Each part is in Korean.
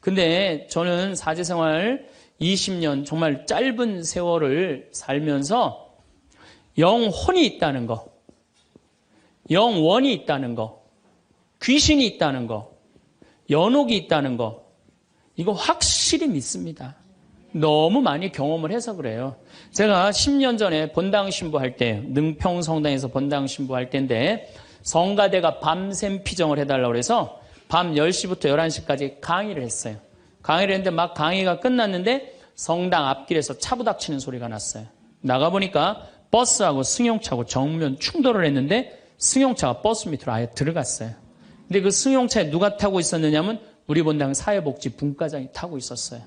근데 저는 사제생활 20년 정말 짧은 세월을 살면서 영혼이 있다는 거, 영원이 있다는 거, 귀신이 있다는 거, 연옥이 있다는 거, 이거 확실히 믿습니다. 너무 많이 경험을 해서 그래요. 제가 10년 전에 본당 신부할 때, 능평 성당에서 본당 신부할 때인데 성가대가 밤샘 피정을 해달라고 해서 밤 10시부터 11시까지 강의를 했어요. 강의를 했는데 막 강의가 끝났는데 성당 앞길에서 차 부닥치는 소리가 났어요. 나가보니까 버스하고 승용차하고 정면 충돌을 했는데 승용차가 버스 밑으로 아예 들어갔어요. 근데 그 승용차에 누가 타고 있었느냐면 우리 본당 사회복지 분과장이 타고 있었어요.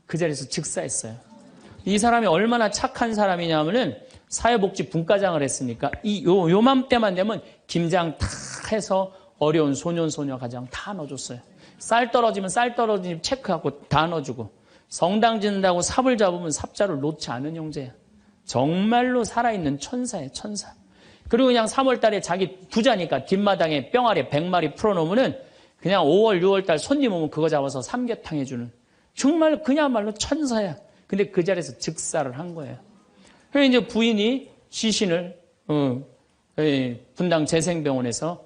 그 자리에서 즉사했어요. 이 사람이 얼마나 착한 사람이냐면은 사회복지 분과장을 했으니까 요맘때만 되면 김장 다 해서 어려운 소년 소녀 가정 다 넣어줬어요. 쌀 떨어지면 쌀 떨어지면 체크하고 다 넣어주고, 성당 짓는다고 삽을 잡으면 삽자를 놓지 않은 형제야. 정말로 살아있는 천사예요, 천사. 그리고 그냥 3월달에 자기 부자니까 뒷마당에 뿅아리 100마리 풀어놓으면은 그냥 5월, 6월달 손님 오면 그거 잡아서 삼계탕 해주는, 정말 그야말로 천사야. 근데 그 자리에서 즉사를 한 거예요. 그래서 이제 부인이 시신을 분당 재생병원에서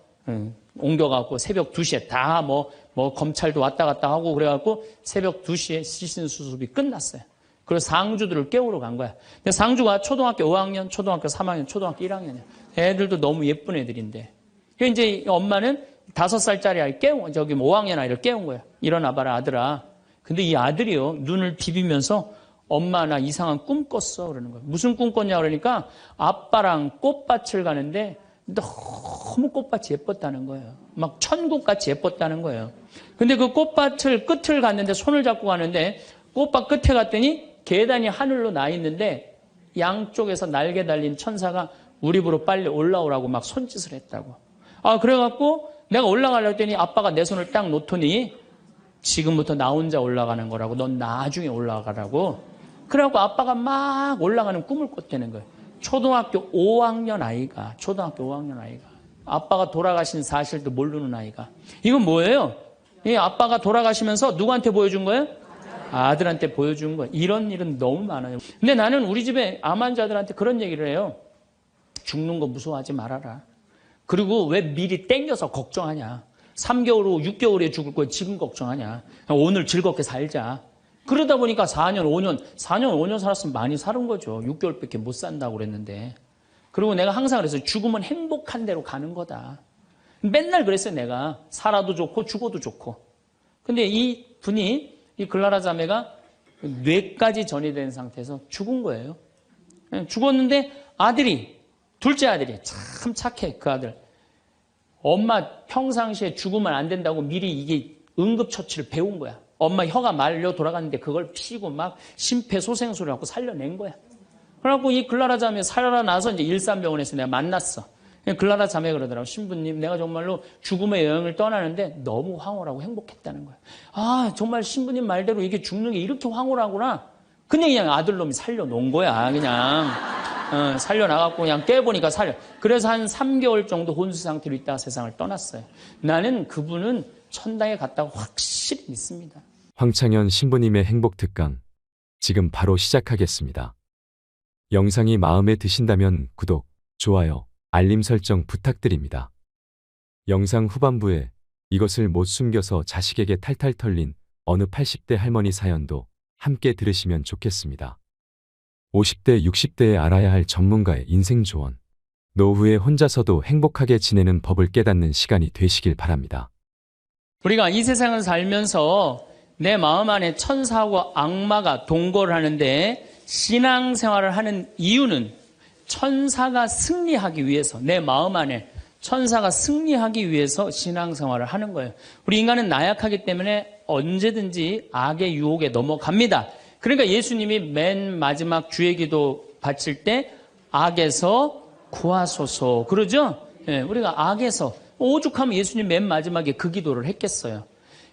옮겨갖고 새벽 2시에 다 검찰도 왔다 갔다 하고 그래갖고 새벽 2시에 시신 수습이 끝났어요. 그래서 상주들을 깨우러 간 거야. 근데 상주가 초등학교 5학년, 초등학교 3학년, 초등학교 1학년이야. 애들도 너무 예쁜 애들인데. 그래서 이제 엄마는 5살짜리 아이 5학년 아이를 깨운 거야. 일어나봐라, 아들아. 근데 이 아들이요, 눈을 비비면서 엄마 나 이상한 꿈 꿨어. 그러는 거야. 무슨 꿈 꿨냐 그러니까 아빠랑 꽃밭을 가는데 너무 꽃밭이 예뻤다는 거예요. 막 천국같이 예뻤다는 거예요. 근데 그 꽃밭을 끝을 갔는데 손을 잡고 가는데 꽃밭 끝에 갔더니 계단이 하늘로 나 있는데 양쪽에서 날개 달린 천사가 우리 집으로 빨리 올라오라고 막 손짓을 했다고. 그래갖고 내가 올라가려고 했더니 아빠가 내 손을 딱 놓더니 지금부터 나 혼자 올라가는 거라고, 넌 나중에 올라가라고. 그래갖고 아빠가 막 올라가는 꿈을 꿨다는 거예요. 초등학교 5학년 아이가, 아빠가 돌아가신 사실도 모르는 아이가. 이건 뭐예요? 이 아빠가 돌아가시면서 누구한테 보여준 거예요? 아들한테 보여준 거예요. 이런 일은 너무 많아요. 근데 나는 우리 집에 암 환자들한테 그런 얘기를 해요. 죽는 거 무서워하지 말아라. 그리고 왜 미리 땡겨서 걱정하냐. 3개월 후, 6개월 후에 죽을 거야. 지금 걱정하냐. 오늘 즐겁게 살자. 그러다 보니까 4년, 5년 살았으면 많이 사는 거죠. 6개월밖에 못 산다고 그랬는데. 그리고 내가 항상 그랬어요. 죽으면 행복한 대로 가는 거다. 맨날 그랬어요, 내가. 살아도 좋고 죽어도 좋고. 근데 이 분이, 이 글라라 자매가 뇌까지 전이된 상태에서 죽은 거예요. 죽었는데 둘째 아들이 참 착해, 그 아들. 엄마 평상시에 죽으면 안 된다고 미리 이게 응급처치를 배운 거야. 엄마 혀가 말려 돌아갔는데 그걸 피고 막 심폐소생술을 하고 살려낸 거야. 그래갖고 이 글라라 자매 살아나서 이제 일산병원에서 내가 만났어. 글라라 자매 그러더라고. 신부님, 내가 정말로 죽음의 여행을 떠나는데 너무 황홀하고 행복했다는 거야. 정말 신부님 말대로 이게 죽는 게 이렇게 황홀하구나. 그냥 아들놈이 살려놓은 거야. 그냥 살려나갖고 그냥 깨보니까 그래서 한 3개월 정도 혼수 상태로 있다가 세상을 떠났어요. 나는 그분은 천당에 갔다고 확실히 믿습니다. 황창현 신부님의 행복 특강, 지금 바로 시작하겠습니다. 영상이 마음에 드신다면 구독, 좋아요, 알림 설정 부탁드립니다. 영상 후반부에 이것을 못 숨겨서 자식에게 탈탈 털린 어느 80대 할머니 사연도 함께 들으시면 좋겠습니다. 50대, 60대에 알아야 할 전문가의 인생 조언, 노후에 혼자서도 행복하게 지내는 법을 깨닫는 시간이 되시길 바랍니다. 우리가 이 세상을 살면서 내 마음 안에 천사하고 악마가 동거를 하는데 신앙생활을 하는 이유는 천사가 승리하기 위해서, 내 마음 안에 천사가 승리하기 위해서 신앙생활을 하는 거예요. 우리 인간은 나약하기 때문에 언제든지 악의 유혹에 넘어갑니다. 그러니까 예수님이 맨 마지막 주의 기도 바칠 때 악에서 구하소서 그러죠? 우리가 악에서, 오죽하면 예수님 맨 마지막에 그 기도를 했겠어요.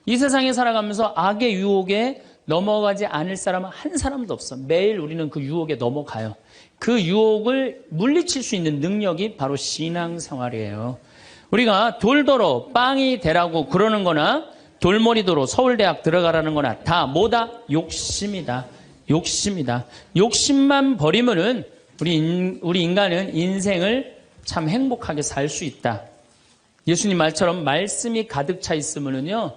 이 세상에 살아가면서 악의 유혹에 넘어가지 않을 사람은 한 사람도 없어. 매일 우리는 그 유혹에 넘어가요. 그 유혹을 물리칠 수 있는 능력이 바로 신앙생활이에요. 우리가 돌더러 빵이 되라고 그러는 거나 돌머리도로 서울대학 들어가라는 거나 다 뭐다? 욕심이다. 욕심이다. 욕심만 버리면은 우리 인간은 인생을 참 행복하게 살 수 있다. 예수님 말처럼 말씀이 가득 차 있으면은요,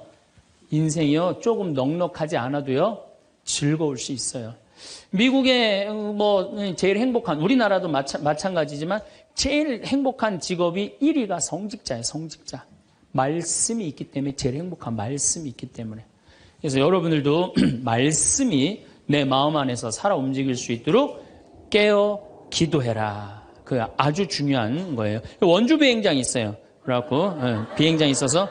인생이요, 조금 넉넉하지 않아도요, 즐거울 수 있어요. 미국의 제일 행복한, 우리나라도 마찬가지지만 제일 행복한 직업이 1위가 성직자예요, 성직자. 말씀이 있기 때문에 제일 행복한 말씀이 있기 때문에. 그래서 여러분들도 말씀이 내 마음 안에서 살아 움직일 수 있도록 깨어 기도해라. 그 아주 중요한 거예요. 원주 비행장이 있어요. 그래갖고 비행장이 있어서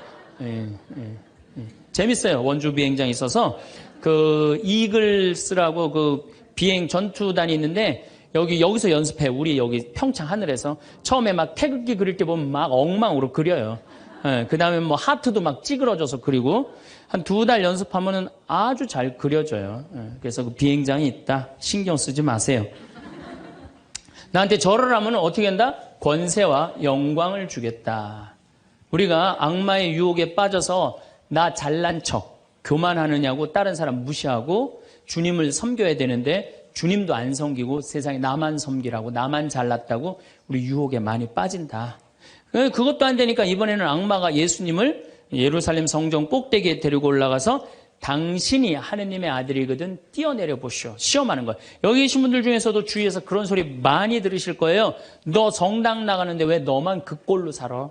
재밌어요. 원주 비행장이 있어서 그 이글스라고 그 비행 전투단이 있는데 여기서 연습해. 우리 여기 평창 하늘에서 처음에 막 태극기 그릴 때 보면 막 엉망으로 그려요. 그 다음에 뭐 하트도 막 찌그러져서 그리고 한 2달 연습하면은 아주 잘 그려져요. 그래서 그 비행장이 있다. 신경 쓰지 마세요. 나한테 절을 하면 어떻게 한다? 권세와 영광을 주겠다. 우리가 악마의 유혹에 빠져서 나 잘난 척, 교만하느냐고 다른 사람 무시하고 주님을 섬겨야 되는데 주님도 안 섬기고 세상에 나만 섬기라고 나만 잘났다고 우리 유혹에 많이 빠진다. 그것도 안 되니까 이번에는 악마가 예수님을 예루살렘 성전 꼭대기에 데리고 올라가서 당신이 하느님의 아들이거든 뛰어내려 보시오. 시험하는 거예요. 여기 계신 분들 중에서도 주위에서 그런 소리 많이 들으실 거예요. 너 성당 나가는데 왜 너만 그 꼴로 살아?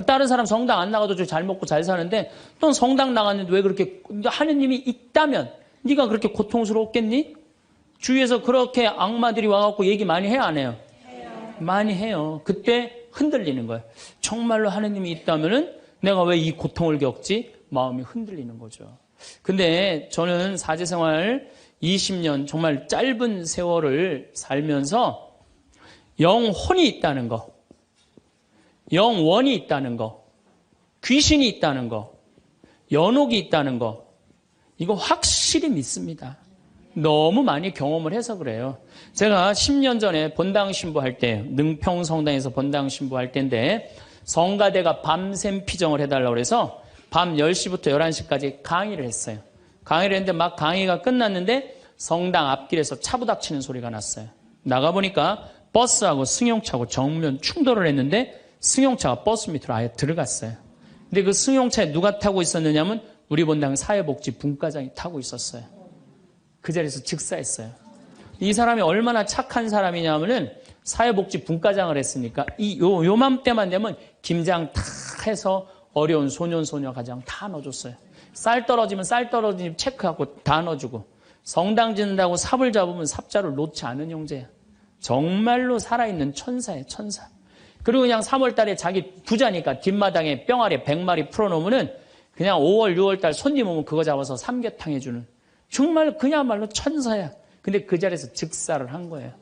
다른 사람 성당 안 나가도 잘 먹고 잘 사는데 넌 성당 나갔는데 왜 그렇게 하느님이 있다면 네가 그렇게 고통스러웠겠니? 주위에서 그렇게 악마들이 와갖고 얘기 많이 해요 안 해요? 많이 해요. 그때 흔들리는 거예요. 정말로 하느님이 있다면은 내가 왜 이 고통을 겪지? 마음이 흔들리는 거죠. 근데 저는 사제생활 20년 정말 짧은 세월을 살면서 영혼이 있다는 거, 영원이 있다는 거, 귀신이 있다는 거, 연옥이 있다는 거, 이거 확실히 믿습니다. 너무 많이 경험을 해서 그래요. 제가 10년 전에 본당 신부할 때, 능평성당에서 본당 신부할 때인데 성가대가 밤샘 피정을 해달라고 해서 밤 10시부터 11시까지 강의를 했어요. 강의를 했는데 막 강의가 끝났는데 성당 앞길에서 차 부닥치는 소리가 났어요. 나가보니까 버스하고 승용차하고 정면 충돌을 했는데 승용차가 버스 밑으로 아예 들어갔어요. 근데 그 승용차에 누가 타고 있었느냐면 우리 본당 사회복지 분과장이 타고 있었어요. 그 자리에서 즉사했어요. 이 사람이 얼마나 착한 사람이냐면은 사회복지 분과장을 했으니까 요맘때만 되면 김장 다 해서 어려운 소년, 소녀 가정 다 넣어줬어요. 쌀 떨어지면 쌀 떨어지면 체크하고 다 넣어주고 성당 짓는다고 삽을 잡으면 삽자를 놓지 않은 형제야. 정말로 살아있는 천사예요, 천사. 그리고 그냥 3월 달에 자기 부자니까 뒷마당에 뿅아리 100마리 풀어놓으면은 그냥 5월, 6월 달 손님 오면 그거 잡아서 삼계탕 해주는 정말 그야말로 천사야. 근데 그 자리에서 즉사를 한 거예요.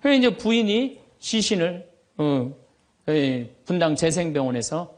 그래서 이제 부인이 시신을 분당 재생병원에서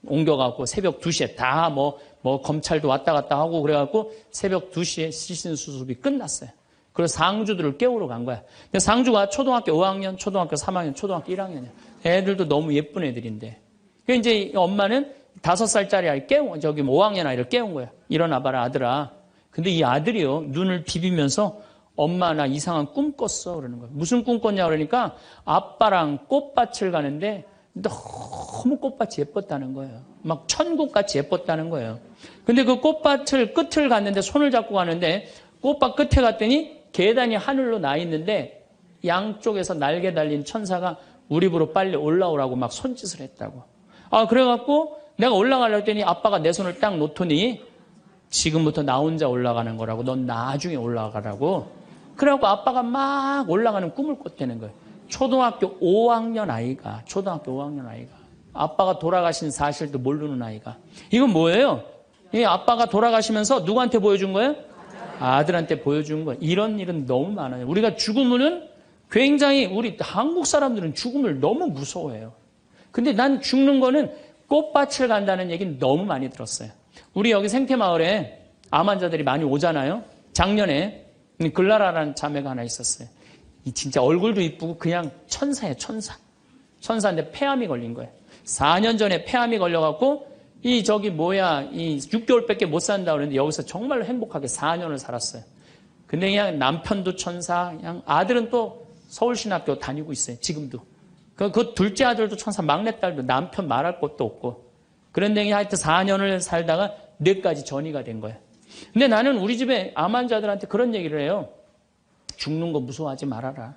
옮겨갖고 새벽 2시에 다 검찰도 왔다 갔다 하고 그래갖고 새벽 2시에 시신 수습이 끝났어요. 그래서 상주들을 깨우러 간 거야. 근데 상주가 초등학교 5학년, 초등학교 3학년, 초등학교 1학년이야. 애들도 너무 예쁜 애들인데. 그래서 이제 엄마는 5살짜리 아이 5학년 아이를 깨운 거야. 일어나봐라, 아들아. 근데 이 아들이요, 눈을 비비면서 엄마 나 이상한 꿈 꿨어. 그러는 거야. 무슨 꿈 꿨냐 그러니까 아빠랑 꽃밭을 가는데 너무 꽃밭이 예뻤다는 거예요. 막 천국같이 예뻤다는 거예요. 근데 그 꽃밭을 끝을 갔는데 손을 잡고 가는데 꽃밭 끝에 갔더니 계단이 하늘로 나 있는데 양쪽에서 날개 달린 천사가 우리 집으로 빨리 올라오라고 막 손짓을 했다고. 그래갖고 내가 올라가려고 했더니 아빠가 내 손을 딱 놓더니 지금부터 나 혼자 올라가는 거라고. 넌 나중에 올라가라고. 그래갖고 아빠가 막 올라가는 꿈을 꿨다는 거예요. 초등학교 5학년 아이가, 아빠가 돌아가신 사실도 모르는 아이가. 이건 뭐예요? 이 아빠가 돌아가시면서 누구한테 보여준 거예요? 아들한테 보여준 거예요. 이런 일은 너무 많아요. 우리가 죽으면은 굉장히 우리 한국 사람들은 죽음을 너무 무서워해요. 근데 난 죽는 거는 꽃밭을 간다는 얘기는 너무 많이 들었어요. 우리 여기 생태마을에 암 환자들이 많이 오잖아요. 작년에 글라라라는 자매가 하나 있었어요. 진짜 얼굴도 이쁘고 그냥 천사예요, 천사. 천사인데 폐암이 걸린 거예요. 4년 전에 폐암이 걸려갖고 이 6개월밖에 못 산다 그랬는데 여기서 정말로 행복하게 4년을 살았어요. 근데 그냥 남편도 천사, 그냥 아들은 또 서울신학교 다니고 있어요. 지금도. 그 둘째 아들도 천사, 막내딸도 남편 말할 것도 없고. 그런데 그냥 하여튼 4년을 살다가 뇌까지 전이가 된 거예요. 근데 나는 우리 집에 암 환자들한테 그런 얘기를 해요. 죽는 거 무서워하지 말아라.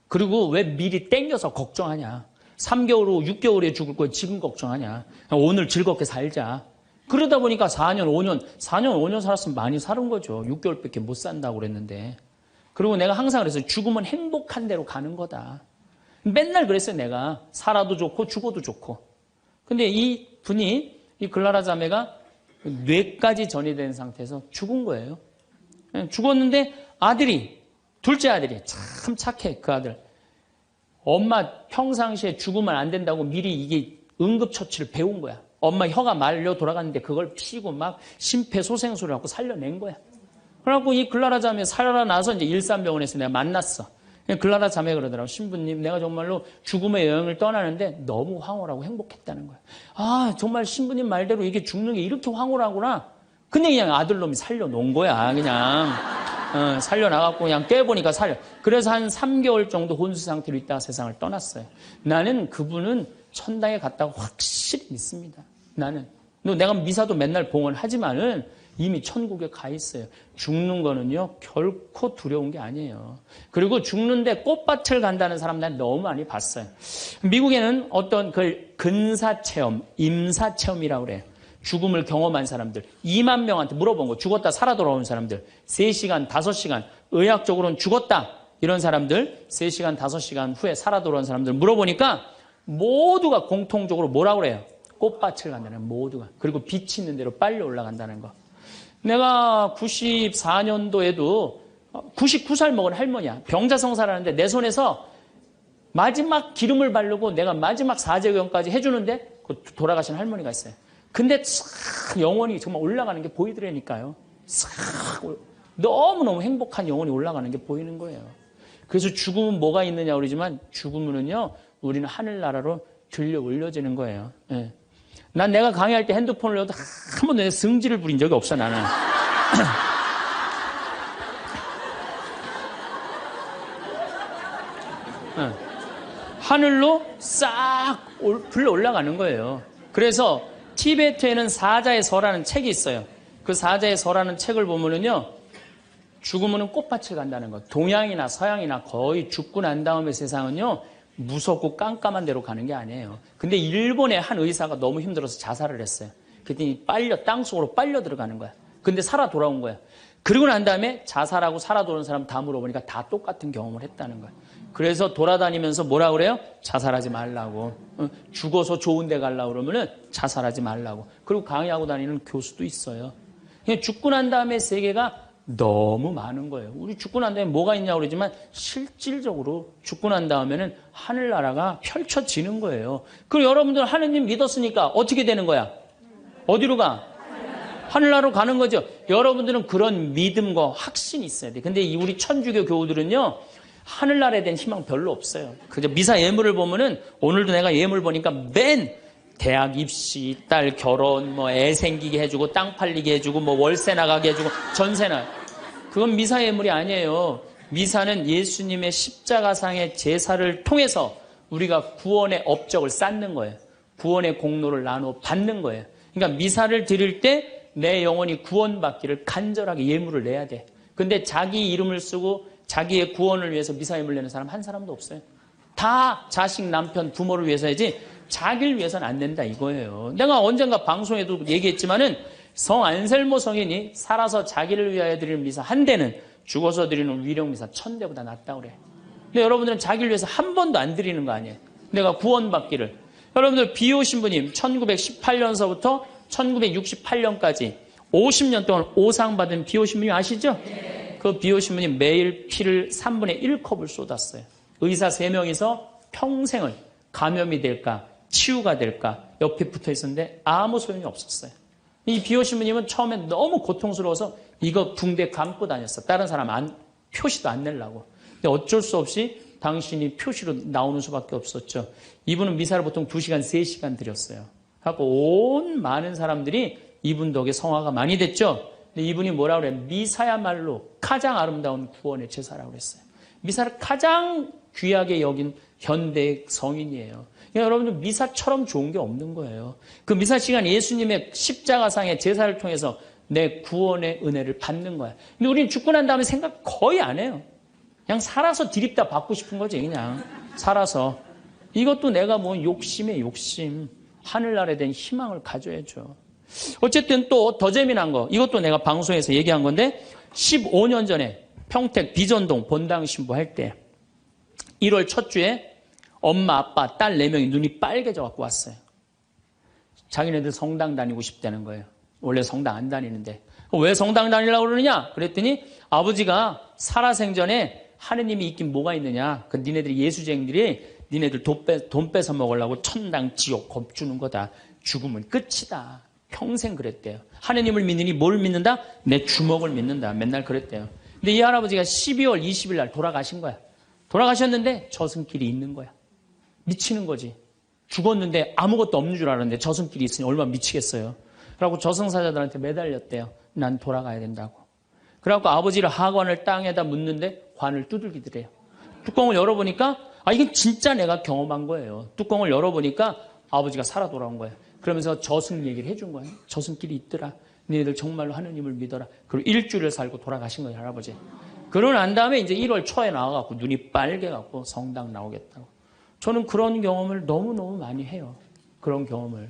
그리고 왜 미리 땡겨서 걱정하냐. 3개월 후, 6개월 후에 죽을 거야. 지금 걱정하냐. 오늘 즐겁게 살자. 그러다 보니까 4년, 5년 살았으면 많이 사는 거죠. 6개월밖에 못 산다고 그랬는데. 그리고 내가 항상 그랬어요. 죽으면 행복한 대로 가는 거다. 맨날 그랬어요, 내가. 살아도 좋고 죽어도 좋고. 근데 이 분이, 이 글라라 자매가 뇌까지 전이된 상태에서 죽은 거예요. 죽었는데 둘째 아들이 참 착해, 그 아들. 엄마 평상시에 죽으면 안 된다고 미리 이게 응급처치를 배운 거야. 엄마 혀가 말려 돌아갔는데 그걸 피고 막 심폐소생술을 하고 살려낸 거야. 그래갖고 이 글라라 자매 살아나서 이제 일산병원에서 내가 만났어. 글라라 자매 그러더라고. 신부님, 내가 정말로 죽음의 여행을 떠나는데 너무 황홀하고 행복했다는 거야. 아, 정말 신부님 말대로 이게 죽는 게 이렇게 황홀하구나. 근데 그냥 아들놈이 살려놓은 거야, 그냥. 살려나갔고 그냥 깨보니까 그래서 한 3개월 정도 혼수 상태로 있다가 세상을 떠났어요. 나는 그분은 천당에 갔다고 확실히 믿습니다. 나는. 내가 미사도 맨날 봉헌하지만은 이미 천국에 가 있어요. 죽는 거는요, 결코 두려운 게 아니에요. 그리고 죽는데 꽃밭을 간다는 사람 난 너무 많이 봤어요. 미국에는 어떤 그 근사체험, 임사체험이라고 그래요. 죽음을 경험한 사람들 2만 명한테 물어본 거. 죽었다 살아 돌아온 사람들 3시간, 5시간 의학적으로는 죽었다 이런 사람들 3시간, 5시간 후에 살아 돌아온 사람들 물어보니까 모두가 공통적으로 뭐라고 그래요? 꽃밭을 간다는 모두가. 그리고 빛이 있는 대로 빨리 올라간다는 거. 내가 94년도에도 99살 먹은 할머니야. 병자성사라는데 내 손에서 마지막 기름을 바르고 내가 마지막 사제경까지 해주는데 돌아가신 할머니가 있어요. 근데 싹 영혼이 정말 올라가는 게 보이더라니까요. 싹 너무너무 행복한 영혼이 올라가는 게 보이는 거예요. 그래서 죽음은 뭐가 있느냐 그러지만 죽음은요 우리는 하늘나라로 들려 올려지는 거예요. 예. 난 내가 강의할 때 핸드폰을 넣어도 한 번도 승질을 부린 적이 없어 나는. 하늘로 싹 불러 올라가는 거예요. 그래서 티베트에는 사자의 서라는 책이 있어요. 그 사자의 서라는 책을 보면은요, 죽으면은 꽃밭을 간다는 거. 동양이나 서양이나 거의 죽고 난 다음에 세상은요, 무섭고 깜깜한 데로 가는 게 아니에요. 근데 일본의 한 의사가 너무 힘들어서 자살을 했어요. 그랬더니 땅속으로 빨려 들어가는 거야. 근데 살아 돌아온 거야. 그러고 난 다음에 자살하고 살아 돌아온 사람 다 물어보니까 다 똑같은 경험을 했다는 거야. 그래서 돌아다니면서 뭐라 그래요? 자살하지 말라고. 죽어서 좋은 데 가려고 그러면은 자살하지 말라고. 그리고 강의하고 다니는 교수도 있어요. 죽고 난 다음에 세계가 너무 많은 거예요. 우리 죽고 난 다음에 뭐가 있냐고 그러지만 실질적으로 죽고 난 다음에는 하늘나라가 펼쳐지는 거예요. 그리고 여러분들 하느님 믿었으니까 어떻게 되는 거야? 어디로 가? 하늘나라로 가는 거죠. 여러분들은 그런 믿음과 확신이 있어야 돼. 근데 우리 천주교 교우들은요, 하늘나라에 대한 희망 별로 없어요. 그저 미사 예물을 보면은 오늘도 내가 예물 보니까 맨 대학 입시, 딸 결혼, 애 생기게 해주고 땅 팔리게 해주고 월세 나가게 해주고 전세나. 그건 미사 예물이 아니에요. 미사는 예수님의 십자가상의 제사를 통해서 우리가 구원의 업적을 쌓는 거예요. 구원의 공로를 나누어 받는 거예요. 그러니까 미사를 드릴 때 내 영혼이 구원받기를 간절하게 예물을 내야 돼. 근데 자기 이름을 쓰고 자기의 구원을 위해서 미사 예물 내는 사람 한 사람도 없어요. 다 자식, 남편, 부모를 위해서야지 자기를 위해서는 안 된다 이거예요. 내가 언젠가 방송에도 얘기했지만은 성 안셀모 성인이 살아서 자기를 위하여 드리는 미사 한 대는 죽어서 드리는 위령 미사 1000대보다 낫다고 그래. 근데 여러분들은 자기를 위해서 한 번도 안 드리는 거 아니에요. 내가 구원받기를. 여러분들 비오 신부님 1918년서부터 1968년까지 50년 동안 오상 받은 비오 신부님 아시죠? 그 비오 신부님 매일 피를 3분의 1컵을 쏟았어요. 의사 3명이서 평생을 감염이 될까 치유가 될까 옆에 붙어 있었는데 아무 소용이 없었어요. 이 비오 신부님은 처음에 너무 고통스러워서 이거 붕대 감고 다녔어. 다른 사람 표시도 안 내려고. 근데 어쩔 수 없이 당신이 표시로 나오는 수밖에 없었죠. 이분은 미사를 보통 2시간, 3시간 드렸어요. 그래갖고 온 많은 사람들이 이분 덕에 성화가 많이 됐죠. 근데 이분이 뭐라 그래요? 미사야말로 가장 아름다운 구원의 제사라고 그랬어요. 미사를 가장 귀하게 여긴 현대 성인이에요. 그러니까 여러분들 미사처럼 좋은 게 없는 거예요. 그 미사 시간 예수님의 십자가상의 제사를 통해서 내 구원의 은혜를 받는 거야. 근데 우리는 죽고 난 다음에 생각 거의 안 해요. 그냥 살아서 디립다 받고 싶은 거지, 그냥. 살아서. 이것도 내가 뭐 욕심에 욕심. 하늘나라에 대한 희망을 가져야죠. 어쨌든 또 더 재미난 거. 이것도 내가 방송에서 얘기한 건데 15년 전에 평택 비전동 본당 신부할 때 1월 첫 주에 엄마, 아빠, 딸 4명이 눈이 빨개져 갖고 왔어요. 자기네들 성당 다니고 싶다는 거예요. 원래 성당 안 다니는데. 왜 성당 다니려고 그러느냐? 그랬더니 아버지가 살아생전에 하느님이 있긴 뭐가 있느냐? 그 니네들이 예수쟁이들이 니네들 돈 뺏어 먹으려고 천당, 지옥 겁주는 거다. 죽으면 끝이다. 평생 그랬대요. 하느님을 믿느니 뭘 믿는다? 내 주먹을 믿는다. 맨날 그랬대요. 근데 이 할아버지가 12월 20일 날 돌아가신 거야. 돌아가셨는데 저승길이 있는 거야. 미치는 거지. 죽었는데 아무것도 없는 줄 알았는데 저승길이 있으니 얼마나 미치겠어요. 그래갖고 저승사자들한테 매달렸대요. 난 돌아가야 된다고. 그래갖고 아버지를 하관을 땅에다 묻는데 관을 두들기더래요. 뚜껑을 열어보니까 이건 진짜 내가 경험한 거예요. 뚜껑을 열어보니까 아버지가 살아 돌아온 거예요. 그러면서 저승 얘기를 해준 거예요. 저승길이 있더라. 너희들 정말로 하느님을 믿어라. 그리고 일주일을 살고 돌아가신 거예요, 할아버지. 그러고 난 다음에 이제 1월 초에 나와갖고 눈이 빨개갖고 성당 나오겠다고. 저는 그런 경험을 너무너무 많이 해요. 그런 경험을.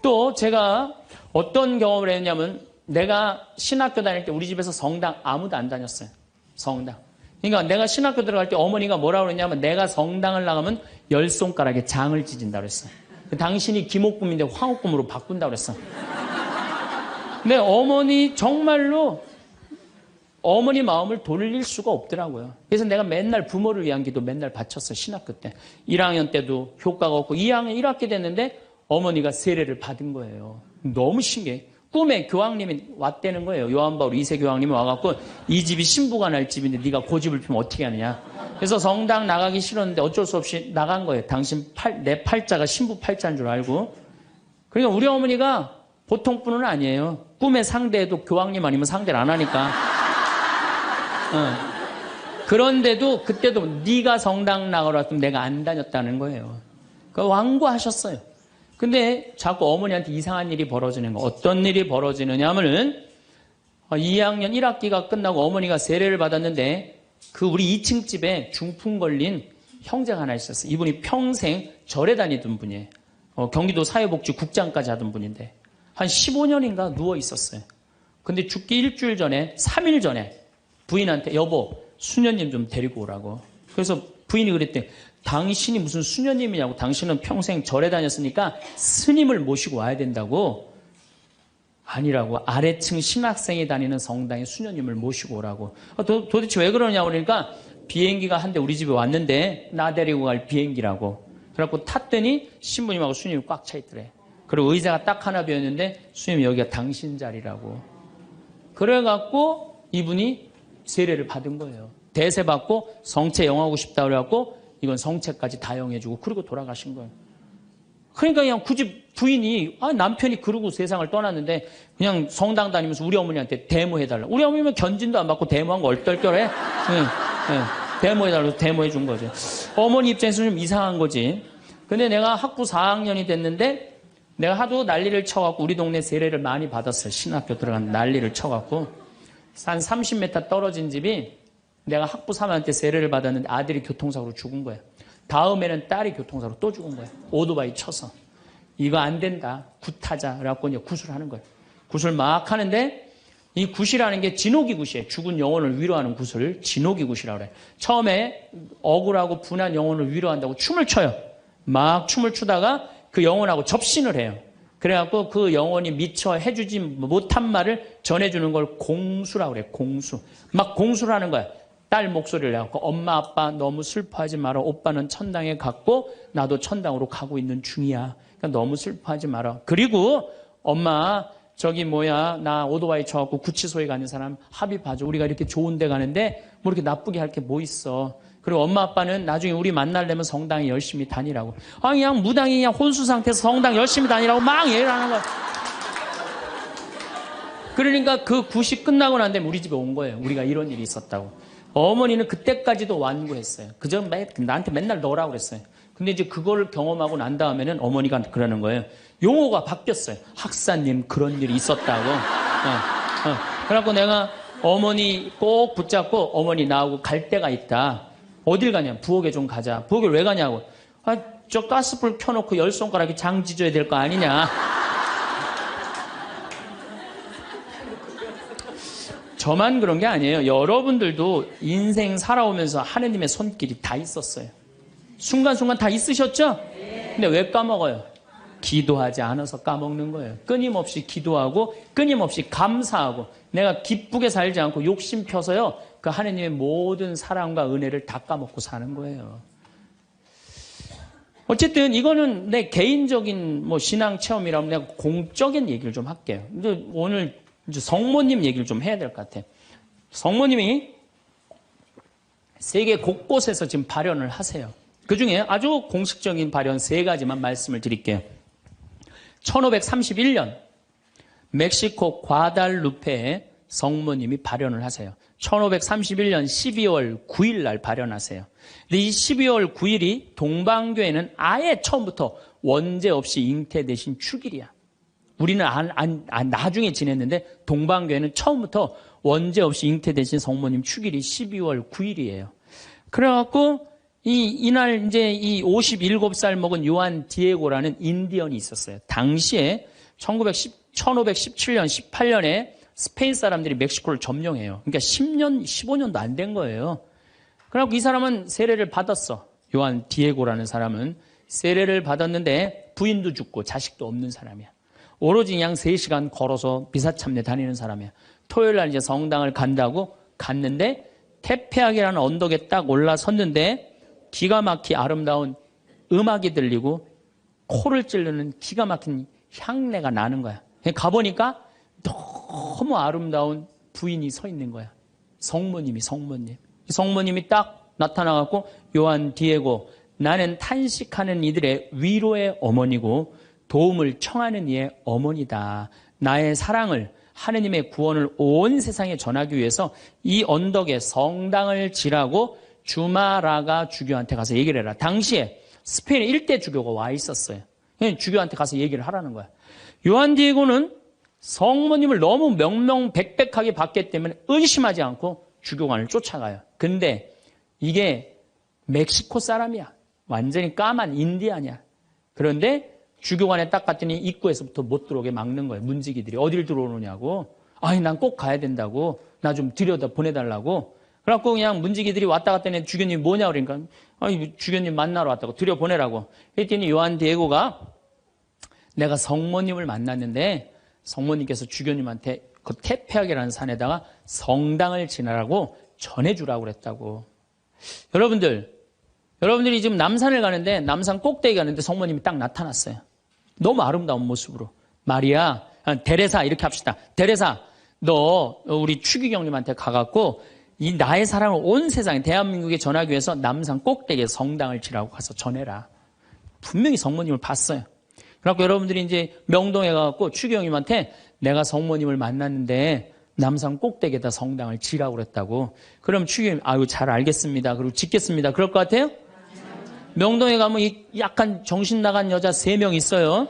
또 제가 어떤 경험을 했냐면 내가 신학교 다닐 때 우리 집에서 성당 아무도 안 다녔어요. 성당. 그러니까 내가 신학교 들어갈 때 어머니가 뭐라고 그랬냐면 내가 성당을 나가면 10손가락에 장을 찢은다고 그랬어요. 당신이 김옥금인데 황옥금으로 바꾼다고 그랬어. 근데 어머니 정말로 어머니 마음을 돌릴 수가 없더라고요. 그래서 내가 맨날 부모를 위한 기도 맨날 바쳤어요. 신학교 때. 1학년 때도 효과가 없고 2학년 1학기 됐는데 어머니가 세례를 받은 거예요. 너무 신기해. 꿈에 교황님이 왔다는 거예요. 요한바울 2세 교황님이 와갖고 이 집이 신부가 날 집인데 네가 고집을 피면 어떻게 하느냐. 그래서 성당 나가기 싫었는데 어쩔 수 없이 나간 거예요. 당신 내 팔자가 신부 팔자인 줄 알고. 그러니까 우리 어머니가 보통 분은 아니에요. 꿈에 상대해도 교황님 아니면 상대를 안 하니까. 그런데도 그때도 네가 성당 나가라 했으면 내가 안 다녔다는 거예요. 그러니까 완고하셨어요. 근데 자꾸 어머니한테 이상한 일이 벌어지는 거. 어떤 일이 벌어지느냐 하면은 2학년 1학기가 끝나고 어머니가 세례를 받았는데 그 우리 2층 집에 중풍 걸린 형제가 하나 있었어요. 이분이 평생 절에 다니던 분이에요. 경기도 사회복지국장까지 하던 분인데 한 15년인가 누워 있었어요. 근데 죽기 일주일 전에 3일 전에 부인한테 여보 수녀님 좀 데리고 오라고. 그래서 부인이 그랬대. 당신이 무슨 수녀님이냐고. 당신은 평생 절에 다녔으니까 스님을 모시고 와야 된다고. 아니라고. 아래층 신학생이 다니는 성당에 수녀님을 모시고 오라고. 도대체 왜 그러냐고 그러니까 비행기가 한 대 우리 집에 왔는데 나 데리고 갈 비행기라고. 그래갖고 탔더니 신부님하고 수녀님이 꽉 차 있더래. 그리고 의자가 딱 하나 비었는데 수녀님 여기가 당신 자리라고. 그래갖고 이분이 세례를 받은 거예요. 대세 받고 성체 영하고 싶다 그래갖고 이건 성체까지 다 영해주고 그러고 돌아가신 거예요. 그러니까 그냥 굳이 부인이 남편이 그러고 세상을 떠났는데 그냥 성당 다니면서 우리 어머니한테 데모해달라. 우리 어머니는 견진도 안 받고 데모한 거 얼떨결해. 데모해달라고 데모해준 거죠. 어머니 입장에서 좀 이상한 거지. 근데 내가 학부 4학년이 됐는데 내가 하도 난리를 쳐갖고 우리 동네 세례를 많이 받았어요. 신학교 들어간 난리를 쳐갖고 한 30m 떨어진 집이 내가 학부 3학년 때 세례를 받았는데 아들이 교통사고로 죽은 거야. 다음에는 딸이 교통사고로 또 죽은 거야. 오토바이 쳐서. 이거 안 된다. 굿하자. 그래갖고 이제 굿을 하는 거야. 굿을 막 하는데 이 굿이라는 게 진옥이 굿이에요. 죽은 영혼을 위로하는 굿을 진옥이 굿이라고 그래. 처음에 억울하고 분한 영혼을 위로한다고 춤을 춰요. 막 춤을 추다가 그 영혼하고 접신을 해요. 그래갖고 그 영혼이 미처 해주지 못한 말을 전해주는 걸 공수라고 그래. 공수. 막 공수를 하는 거야. 딸 목소리를 내갖고 엄마 아빠 너무 슬퍼하지 마라. 오빠는 천당에 갔고 나도 천당으로 가고 있는 중이야. 그러니까 너무 슬퍼하지 마라. 그리고 엄마 나 오토바이 쳐갖고 구치소에 가는 사람 합의 봐줘. 우리가 이렇게 좋은 데 가는데 뭐 이렇게 나쁘게 할 게 뭐 있어. 그리고 엄마 아빠는 나중에 우리 만나려면 성당에 열심히 다니라고. 아, 그냥 무당이 그냥 혼수 상태에서 성당 열심히 다니라고 막 얘기를 하는 거야. 그러니까 그 굿이 끝나고 난 다음에 우리 집에 온 거예요. 우리가 이런 일이 있었다고. 어머니는 그때까지도 완고했어요. 그저 나한테 맨날 넣으라고 그랬어요. 근데 이제 그걸 경험하고 난 다음에는 어머니가 그러는 거예요. 용어가 바뀌었어요. 학사님 그런 일이 있었다고. 그래갖고 내가 어머니 꼭 붙잡고 어머니 나하고 갈 데가 있다. 어딜 가냐? 부엌에 좀 가자. 부엌에 왜 가냐고. 아, 저 가스불 켜놓고 10손가락에 장 지져야 될 거 아니냐. 저만 그런 게 아니에요. 여러분들도 인생 살아오면서 하느님의 손길이 다 있었어요. 순간순간 다 있으셨죠? 근데 왜 까먹어요? 기도하지 않아서 까먹는 거예요. 끊임없이 기도하고 끊임없이 감사하고 내가 기쁘게 살지 않고 욕심 펴서요. 그 하느님의 모든 사랑과 은혜를 다 까먹고 사는 거예요. 어쨌든 이거는 내 개인적인 뭐 신앙 체험이라면 내가 공적인 얘기를 좀 할게요. 근데 오늘 이제 성모님 얘기를 좀 해야 될 것 같아요. 성모님이 세계 곳곳에서 지금 발현을 하세요. 그 중에 아주 공식적인 발현 3가지만 말씀을 드릴게요. 1531년 멕시코 과달루페에 성모님이 발현을 하세요. 1531년 12월 9일 날 발현하세요. 근데 이 12월 9일이 동방교회는 아예 처음부터 원죄 없이 잉태되신 축일이야. 우리는 나중에 지냈는데 동방교회는 처음부터 원죄 없이 잉태되신 성모님 축일이 12월 9일이에요. 그래갖고 이날 이제 이 57살 먹은 요한 디에고라는 인디언이 있었어요. 당시에 1517년, 18년에 스페인 사람들이 멕시코를 점령해요. 그러니까 10년, 15년도 안 된 거예요. 그래갖고 이 사람은 세례를 받았어. 요한 디에고라는 사람은 세례를 받았는데 부인도 죽고 자식도 없는 사람이야. 오로지 그냥 3시간 걸어서 미사 참례 다니는 사람이야. 토요일 날 이제 성당을 간다고 갔는데 테페악이라는 언덕에 딱 올라섰는데 기가 막히 아름다운 음악이 들리고 코를 찌르는 기가 막힌 향내가 나는 거야. 가보니까 너무 아름다운 부인이 서 있는 거야. 성모님이. 성모님이 딱 나타나갖고 요한 디에고 나는 탄식하는 이들의 위로의 어머니고 도움을 청하는 이의 어머니다. 나의 사랑을 하느님의 구원을 온 세상에 전하기 위해서 이 언덕에 성당을 지라고 주마라가 주교한테 가서 얘기를 해라. 당시에 스페인에 1대 주교가 와 있었어요. 주교한테 가서 얘기를 하라는 거야. 요한 디에고는 성모님을 너무 명명백백하게 봤기 때문에 의심하지 않고 주교관을 쫓아가요. 근데 이게 멕시코 사람이야. 완전히 까만 인디안이야. 그런데 주교관에 딱 갔더니 입구에서부터 못 들어오게 막는 거예요. 문지기들이 어딜 들어오느냐고. 아니 난 꼭 가야 된다고. 나 좀 들여다 보내달라고. 그래갖고 그냥 문지기들이 왔다 갔더니 주교님 뭐냐 그러니까 아니 주교님 만나러 왔다고 들여보내라고. 그랬더니 요한 디에고가 내가 성모님을 만났는데 성모님께서 주교님한테 그 테페악이라는 산에다가 성당을 지나라고 전해주라고 그랬다고. 여러분들이 지금 남산을 가는데 남산 꼭대기 가는데 성모님이 딱 나타났어요. 너무 아름다운 모습으로. 마리아, 데레사 이렇게 합시다. 데레사, 너 우리 추기경님한테 가갖고 이 나의 사랑을 온 세상에 대한민국에 전하기 위해서 남산 꼭대기에 성당을 지라고 가서 전해라. 분명히 성모님을 봤어요. 그래갖고 여러분들이 이제 명동에 가갖고 추기경님한테 내가 성모님을 만났는데 남산 꼭대기에다 성당을 지라고 그랬다고. 그럼 추기경님 아유 잘 알겠습니다. 그리고 짓겠습니다. 그럴 것 같아요? 명동에 가면 약간 정신 나간 여자 3명 있어요.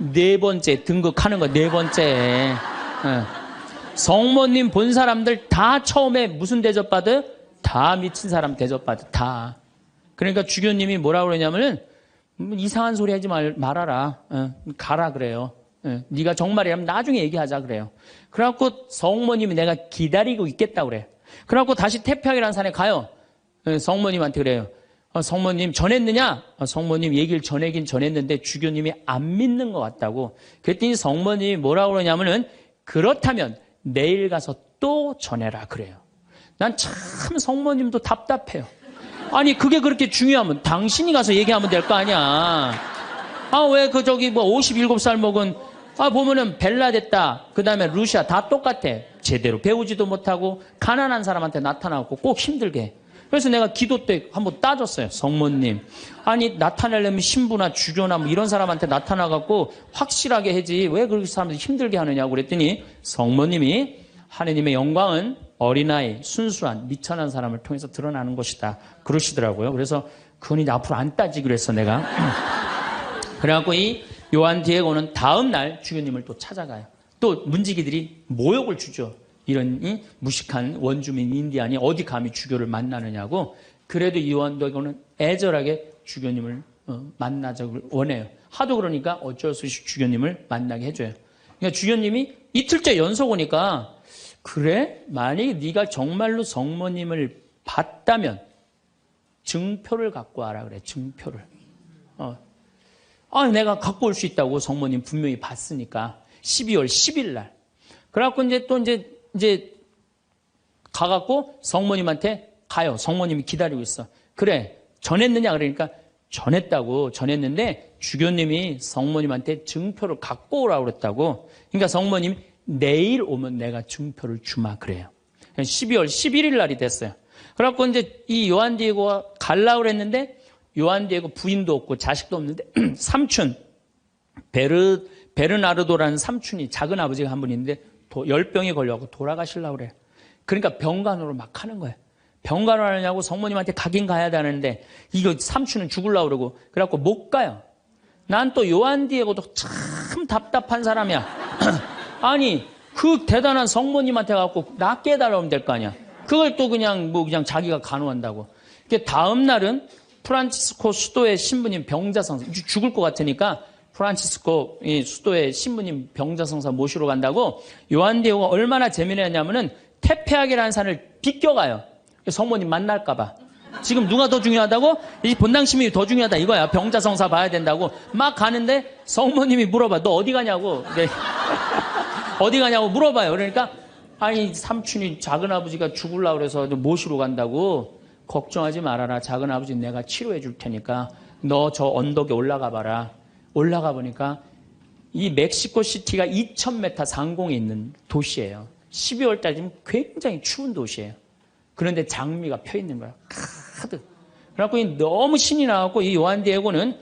4번째 등극하는 거 4번째. 성모님 본 사람들 다 처음에 무슨 대접받아요? 다 미친 사람 대접받아. 다. 그러니까 주교님이 뭐라고 그러냐면은 이상한 소리 하지 말아라. 가라 그래요. 네가 정말이라면 나중에 얘기하자 그래요. 그래갖고 성모님이 내가 기다리고 있겠다고 그래요. 그래갖고 다시 태평이라는 산에 가요. 성모님한테 그래요. 성모님 전했느냐? 성모님 얘기를 전하긴 전했는데 주교님이 안 믿는 것 같다고. 그랬더니 성모님이 뭐라고 그러냐면은 그렇다면 내일 가서 또 전해라 그래요. 난 참 성모님도 답답해요. 아니 그게 그렇게 중요하면 당신이 가서 얘기하면 될 거 아니야. 왜 그 저기 뭐 57살 먹은 보면은 벨라데타 그 다음에 루시아 다 똑같아. 제대로 배우지도 못하고 가난한 사람한테 나타나고 꼭 힘들게. 그래서 내가 기도 때 한번 따졌어요. 성모님. 아니, 나타내려면 신부나 주교나 뭐 이런 사람한테 나타나갖고 확실하게 해지. 왜 그렇게 사람들이 힘들게 하느냐고 그랬더니 성모님이 하느님의 영광은 어린아이, 순수한, 미천한 사람을 통해서 드러나는 것이다. 그러시더라고요. 그래서 그건 이제 앞으로 안 따지기로 했어, 내가. 그래갖고 이 요한 디에고는 다음 날 주교님을 또 찾아가요. 또 문지기들이 모욕을 주죠. 이런 이 무식한 원주민 인디안이 어디 감히 주교를 만나느냐고. 그래도 이 요한 디에고는 애절하게 주교님을 만나자고 원해요. 하도 그러니까 어쩔 수 없이 주교님을 만나게 해줘요. 그러니까 주교님이 이틀째 연속 오니까 그래? 만약에 네가 정말로 성모님을 봤다면 증표를 갖고 와라 그래. 증표를. 내가 갖고 올 수 있다고. 성모님 분명히 봤으니까. 12월 10일 날. 그래갖고 이제 가갖고 성모님한테 가요. 성모님이 기다리고 있어. 그래. 전했느냐? 그러니까 전했다고. 전했는데 주교님이 성모님한테 증표를 갖고 오라고 그랬다고. 그러니까 성모님이 내일 오면 내가 증표를 주마 그래요. 12월 11일 날이 됐어요. 그래갖고 이제 이 요한 디에고가 가려고 그랬는데 요한 디에고 부인도 없고 자식도 없는데 삼촌 베르나르도라는 삼촌이 작은 아버지가 한 분 있는데 열병에 걸려갖고 돌아가시려고 그래요. 그러니까 병간호를 막 하는 거예요. 병간호 하느냐고 성모님한테 가긴 가야 되는데 이거 삼촌은 죽으려고 그러고 그래갖고 못 가요. 난 또 요한 디에고도 참 답답한 사람이야. 아니 그 대단한 성모님한테 갖고 낫게 해달라면 될 거 아니야. 그걸 또 그냥 자기가 간호한다고. 다음 날은 프란치스코 수도의 신부님 병자성사 죽을 것 같으니까 프란치스코 수도의 신부님 병자성사 모시러 간다고. 요한 디에고가 얼마나 재미있냐면은 테페하게라는 산을 비껴가요. 성모님 만날까 봐. 지금 누가 더 중요하다고? 이 본당시민이 더 중요하다 이거야. 병자성사 봐야 된다고. 막 가는데 성모님이 물어봐. 너 어디 가냐고. 네. 어디 가냐고 물어봐요. 그러니까 아니 삼촌이 작은아버지가 죽으려고 그래서 모시러 간다고. 걱정하지 말아라. 작은아버지 내가 치료해 줄 테니까 너 저 언덕에 올라가 봐라. 올라가 보니까 이 멕시코 시티가 2000m 상공에 있는 도시예요. 12월 달이면 굉장히 추운 도시예요. 그런데 장미가 펴 있는 거야. 가득. 그래갖고 너무 신이 나갖고 이 요한 디에고는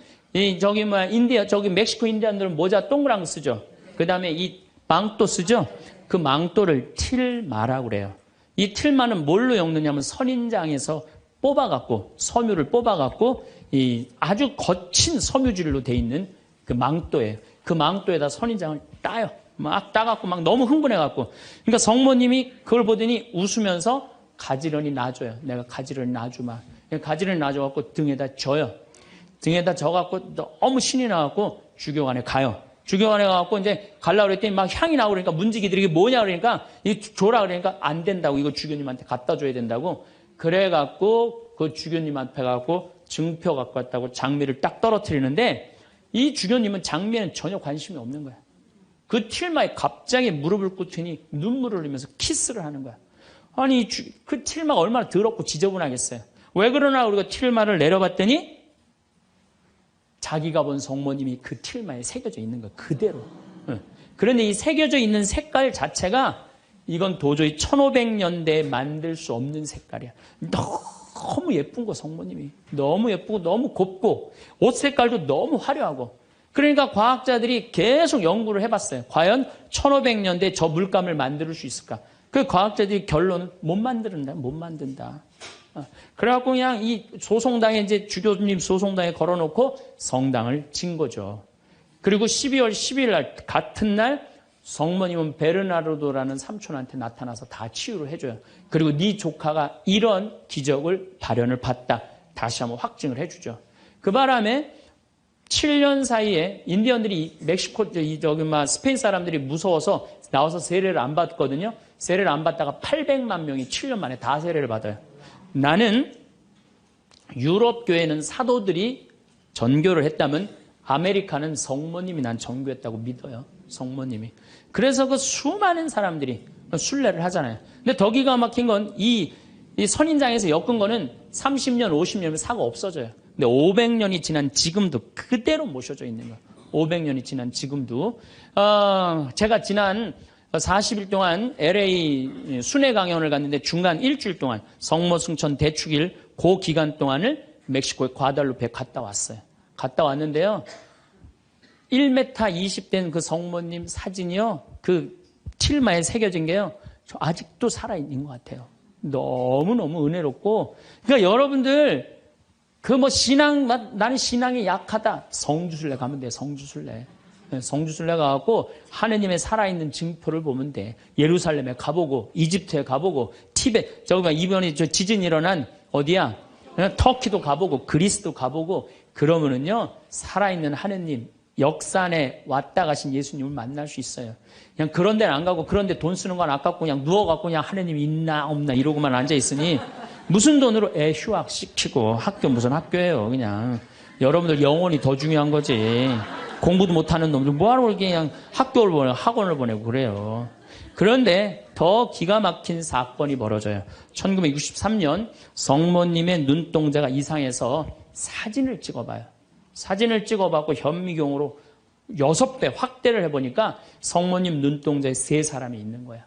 저기 멕시코 인디안들은 모자 동그란 거 쓰죠. 그 다음에 이 망토 쓰죠. 그 망토를 틸마라고 그래요. 이 틸마는 뭘로 엮느냐면 선인장에서 뽑아갖고 섬유를 뽑아갖고 이 아주 거친 섬유질로 돼 있는 그 망토예요. 그 망토에다 선인장을 따요. 막 따갖고 막 너무 흥분해갖고. 그러니까 성모님이 그걸 보더니 웃으면서 가지런히 놔줘요. 내가 가지런히 놔주마. 가지런히 놔줘갖고 등에다 져요. 등에다 져갖고 너무 신이 나갖고 주교관에 가요. 주교관에 가갖고 이제 가려고 그랬더니 막 향이 나오고 그러니까 문지기들이 이게 뭐냐 그러니까 이 줘라 그러니까 안 된다고. 이거 주교님한테 갖다 줘야 된다고. 그래갖고 그 주교님 앞에 가갖고 증표 갖고 왔다고 장미를 딱 떨어뜨리는데 이 주교님은 장미에는 전혀 관심이 없는 거야. 그 틸마에 갑자기 무릎을 꿇더니 눈물을 흘리면서 키스를 하는 거야. 아니 그 틸마가 얼마나 더럽고 지저분하겠어요. 왜 그러나 우리가 틸마를 내려봤더니 자기가 본 성모님이 그 틸마에 새겨져 있는 거야. 그대로. 그런데 이 새겨져 있는 색깔 자체가 이건 도저히 1500년대에 만들 수 없는 색깔이야. 너무 예쁜 거 성모님이. 너무 예쁘고 너무 곱고 옷 색깔도 너무 화려하고. 그러니까 과학자들이 계속 연구를 해봤어요. 과연 1500년대에 저 물감을 만들 수 있을까? 그 과학자들이 결론은 못 만든다. 그래갖고 그냥 이 소송당에 이제 주교님 소송당에 걸어놓고 성당을 진 거죠. 그리고 12월 10일 날 같은 날 성모님은 베르나르도라는 삼촌한테 나타나서 다 치유를 해줘요. 그리고 네 조카가 이런 기적을 발현을 봤다. 다시 한번 확증을 해주죠. 그 바람에 7년 사이에 인디언들이 멕시코 스페인 사람들이 무서워서 나와서 세례를 안 받거든요. 세례를 안 받다가 800만 명이 7년 만에 다 세례를 받아요. 나는 유럽 교회는 사도들이 전교를 했다면 아메리카는 성모님이 난 전교했다고 믿어요. 성모님이. 그래서 그 수많은 사람들이 순례를 하잖아요. 근데 더 기가 막힌 건 이 선인장에서 엮은 거는 30년, 50년이면 사고 없어져요. 근데 500년이 지난 지금도 그대로 모셔져 있는 거예요. 500년이 지난 지금도. 제가 지난 40일 동안 LA 순회 강연을 갔는데 중간 일주일 동안 성모 승천 대축일 그 기간 동안을 멕시코의 과달루페에 갔다 왔어요. 갔다 왔는데요. 1m 20된 그 성모님 사진이요. 그 틸마에 새겨진 게요. 저 아직도 살아있는 것 같아요. 너무너무 은혜롭고. 그러니까 여러분들 그 뭐 나는 신앙이 약하다. 성주순례 가면 돼. 성주순례. 성주순례 가갖고 하느님의 살아있는 증표를 보면 돼. 예루살렘에 가보고 이집트에 가보고 티베트 저기 이번에 저 지진 일어난 어디야? 터키도 가보고 그리스도 가보고 그러면은요 살아있는 하느님 역사 안에 왔다 가신 예수님을 만날 수 있어요. 그냥 그런 데는 안 가고 그런 데 돈 쓰는 건 아깝고 그냥 누워갖고 그냥 하느님이 있나 없나 이러고만 앉아있으니 무슨 돈으로 애 휴학시키고 학교 무슨 학교예요. 그냥 여러분들 영혼이 더 중요한 거지. 공부도 못하는 놈들 뭐하러 그냥 학교를 보내고 학원을 보내고 그래요. 그런데 더 기가 막힌 사건이 벌어져요. 1963년 성모님의 눈동자가 이상해서 사진을 찍어봐요. 사진을 찍어봤고 현미경으로 6배 확대를 해보니까 성모님 눈동자에 3사람이 있는 거야.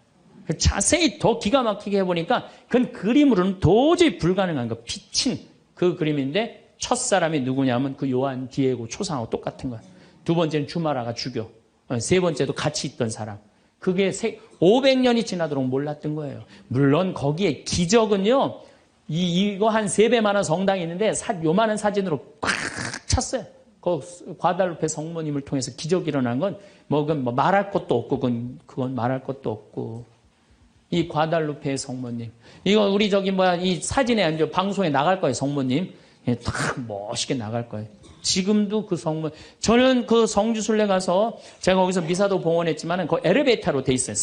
자세히 더 기가 막히게 해보니까 그건 그림으로는 도저히 불가능한 거. 비친 그 그림인데 첫 사람이 누구냐면 그 요한 디에고 초상하고 똑같은 거야. 두 번째는 주마라가 주교. 세 번째도 같이 있던 사람. 그게 500년이 지나도록 몰랐던 거예요. 물론 거기에 기적은요. 이거 한 3배만한 성당이 있는데 요만한 사진으로 꽉 찼어요. 그 과달루페 성모님을 통해서 기적이 일어난 건 뭐 말할 것도 없고 그건 말할 것도 없고 이 과달루페 성모님 이거 우리 이 사진에 이제 방송에 나갈 거예요. 성모님 딱 멋있게 나갈 거예요. 지금도 그 성모 저는 그 성주순례 가서 제가 거기서 미사도 봉헌했지만은 그 엘리베이터로 돼 있어요.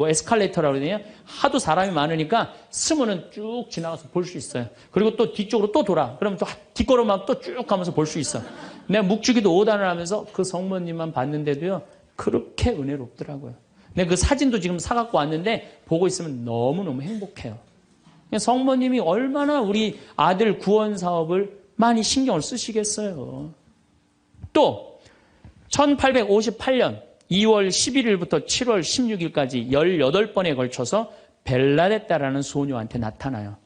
에스컬레이터라고 그러네요. 하도 사람이 많으니까 스면은 쭉 지나가서 볼 수 있어요. 그리고 또 뒤쪽으로 또 돌아. 그러면 또 뒷걸음막 또 쭉 가면서 볼 수 있어. 내가 묵주기도 5단을 하면서 그 성모님만 봤는데도요. 그렇게 은혜롭더라고요. 근데 그 사진도 지금 사갖고 왔는데 보고 있으면 너무너무 행복해요. 성모님이 얼마나 우리 아들 구원 사업을 많이 신경을 쓰시겠어요. 또 1858년 2월 11일부터 7월 16일까지 18번에 걸쳐서 벨라데타라는 소녀한테 나타나요.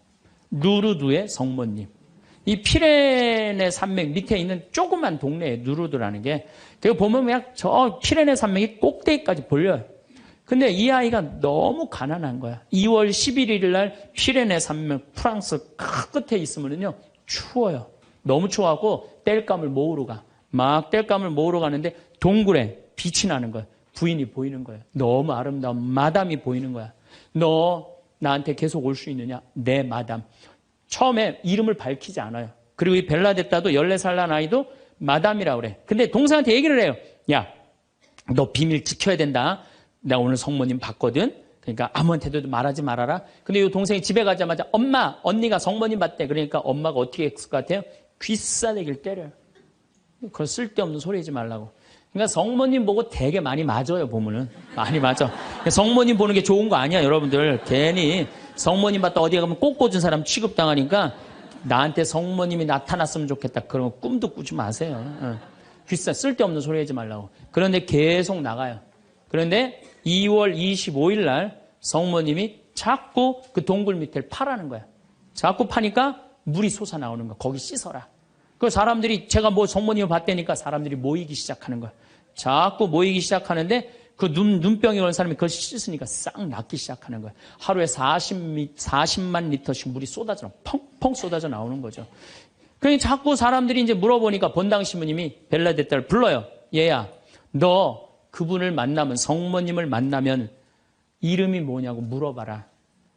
루르드의 성모님. 이 피레네 산맥 밑에 있는 조그만 동네에 누르드라는 게 그거 보면 그냥 저 피레네 산맥이 꼭대기까지 보여요. 근데 이 아이가 너무 가난한 거야. 2월 11일 날 피레네 산맥 프랑스 끝에 있으면요 추워요. 너무 추워하고 땔감을 모으러 가. 막 땔감을 모으러 가는데 동굴에 빛이 나는 거야. 부인이 보이는 거야. 너무 아름다운 마담이 보이는 거야. 너 나한테 계속 올 수 있느냐? 네, 마담. 처음에 이름을 밝히지 않아요. 그리고 이 벨라데타도 14살 난 아이도 마담이라고 그래. 근데 동생한테 얘기를 해요. 야, 너 비밀 지켜야 된다. 내가 오늘 성모님 봤거든. 그러니까 아무한테도 말하지 말아라. 근데 이 동생이 집에 가자마자 엄마, 언니가 성모님 봤대. 그러니까 엄마가 어떻게 했을 것 같아요? 귀싸대기를 때려요. 그걸 쓸데없는 소리 하지 말라고. 그러니까 성모님 보고 되게 많이 맞아요, 보면은. 많이 맞아. 성모님 보는 게 좋은 거 아니야, 여러분들. 괜히 성모님 봤다 어디 가면 꼭 꽂은 사람 취급당하니까 나한테 성모님이 나타났으면 좋겠다. 그런 거 꿈도 꾸지 마세요. 쓸데없는 소리 하지 말라고. 그런데 계속 나가요. 그런데 2월 25일 날 성모님이 자꾸 그 동굴 밑을 파라는 거야. 자꾸 파니까 물이 솟아나오는 거야. 거기 씻어라. 그 사람들이 제가 뭐 성모님을 봤다니까 사람들이 모이기 시작하는 거야. 자꾸 모이기 시작하는데 그 눈병이 온 사람이 그걸 씻으니까 싹 낫기 시작하는 거야. 하루에 40만 리터씩 물이 쏟아져 펑펑 쏟아져 나오는 거죠. 그러니까 자꾸 사람들이 이제 물어보니까 본당 신부님이 벨라데타를 불러요. 얘야, 너 그분을 만나면 성모님을 만나면 이름이 뭐냐고 물어봐라.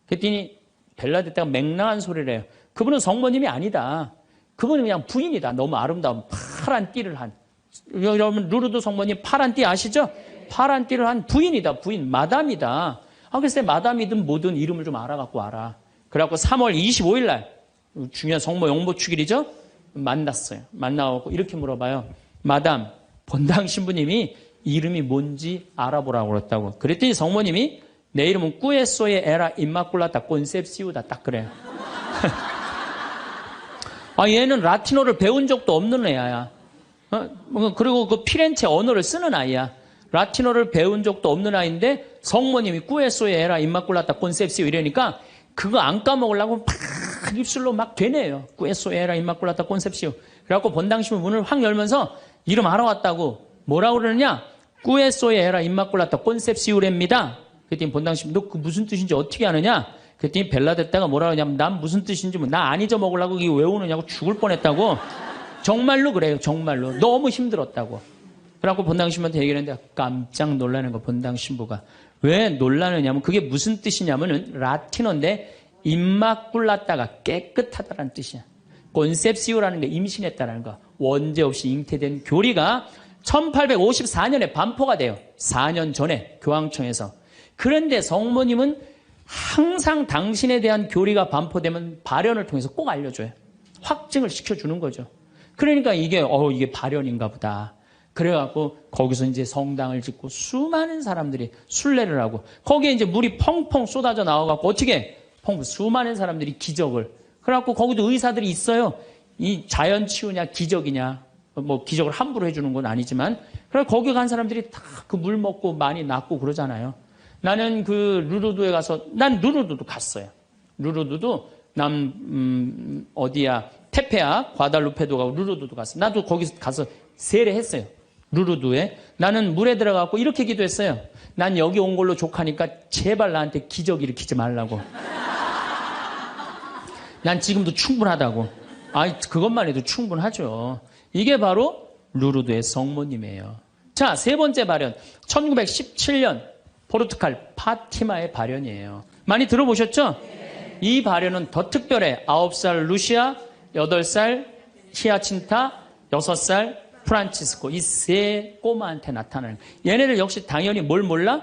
그랬더니 벨라데타가 맹랑한 소리를 해요. 그분은 성모님이 아니다. 그분은 그냥 부인이다. 너무 아름다운 파란 띠를 한. 여러분 루르드 성모님 파란 띠 아시죠? 파란 띠를 한 부인이다. 부인 마담이다. 글쎄 마담이든 뭐든 이름을 좀 알아갖고 와라. 그래갖고 3월 25일 날 중요한 성모 용보 축일이죠. 만났어요. 만나갖고 이렇게 물어봐요. 마담, 본당 신부님이 이름이 뭔지 알아보라고 그랬다고. 그랬더니 성모님이 내 이름은 꾸에소에 에라 임마꿀라타 콘셉시우다 딱 그래요. 얘는 라틴어를 배운 적도 없는 애야. 그리고 그 피렌체 언어를 쓰는 아이야. 라틴어를 배운 적도 없는 아이인데 성모님이 꾸에소에 에라 임마culata 콘셉시오 이러니까 그거 안 까먹으려고 막 입술로 막 되네요. 꾸에소에 에라 임마culata 콘셉시오. 그래갖고 본당신부 문을 확 열면서 이름 알아왔다고 뭐라고 그러느냐? 꾸에소에 에라 임마culata 콘셉시오랍니다. 그랬더니 본당신부 너 그 무슨 뜻인지 어떻게 아느냐? 그랬더니 벨라데타가 뭐라 그러냐면 난 무슨 뜻인지 나 안 잊어먹으려고 이게 왜 우느냐고 죽을 뻔했다고. 정말로 그래요. 정말로. 너무 힘들었다고. 그래갖고 본당신부한테 얘기를 했는데 깜짝 놀라는 거 본당신부가. 왜 놀라느냐면 그게 무슨 뜻이냐면은 라틴어인데 임마culata가 깨끗하다라는 뜻이야. 콘셉시오라는 게 임신했다라는 거. 원죄 없이 잉태된 교리가 1854년에 반포가 돼요. 4년 전에 교황청에서. 그런데 성모님은 항상 당신에 대한 교리가 반포되면 발현을 통해서 꼭 알려줘요. 확증을 시켜주는 거죠. 그러니까 이게 발현인가 보다. 그래갖고 거기서 이제 성당을 짓고 수많은 사람들이 순례를 하고 거기에 이제 물이 펑펑 쏟아져 나와갖고 어떻게 수많은 사람들이 기적을. 그래갖고 거기도 의사들이 있어요. 이 자연치유냐 기적이냐. 뭐 기적을 함부로 해주는 건 아니지만 그래 거기 간 사람들이 다 그 물 먹고 많이 낫고 그러잖아요. 나는 그 루르드에 가서 난 루르드도 갔어요. 루르드도 어디야 테페야 과달루페도 가고 루르드도 갔어. 나도 거기 가서 세례했어요. 루르드에 나는 물에 들어가고 이렇게 기도했어요. 난 여기 온 걸로 족하니까 제발 나한테 기적 일으키지 말라고. 난 지금도 충분하다고. 그것만 해도 충분하죠. 이게 바로 루르드의 성모님이에요. 자, 세 번째 발현. 1917년 포르투갈 파티마의 발현이에요. 많이 들어보셨죠? 이 발현은 더 특별해. 9살 루시아, 8살 히아친타, 6살 프란치스코. 이 세 꼬마한테 나타나는 거예요. 얘네들 역시 당연히 뭘 몰라?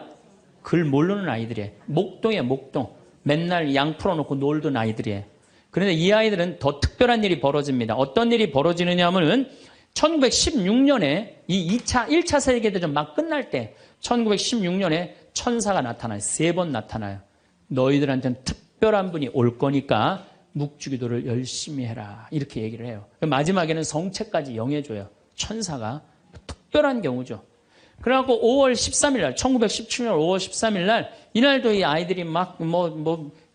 글 모르는 아이들이에요. 목동이에요, 목동. 맨날 양 풀어놓고 놀던 아이들이에요. 그런데 이 아이들은 더 특별한 일이 벌어집니다. 어떤 일이 벌어지느냐 하면은 1916년에 이 1차 세계대전 막 끝날 때 1916년에 천사가 나타나요. 3번 나타나요. 너희들한테는 특별한 분이 올 거니까 묵주기도를 열심히 해라. 이렇게 얘기를 해요. 마지막에는 성체까지 영해줘요. 천사가. 특별한 경우죠. 그래갖고 5월 13일 날, 1917년 5월 13일 날, 이날도 이 아이들이 막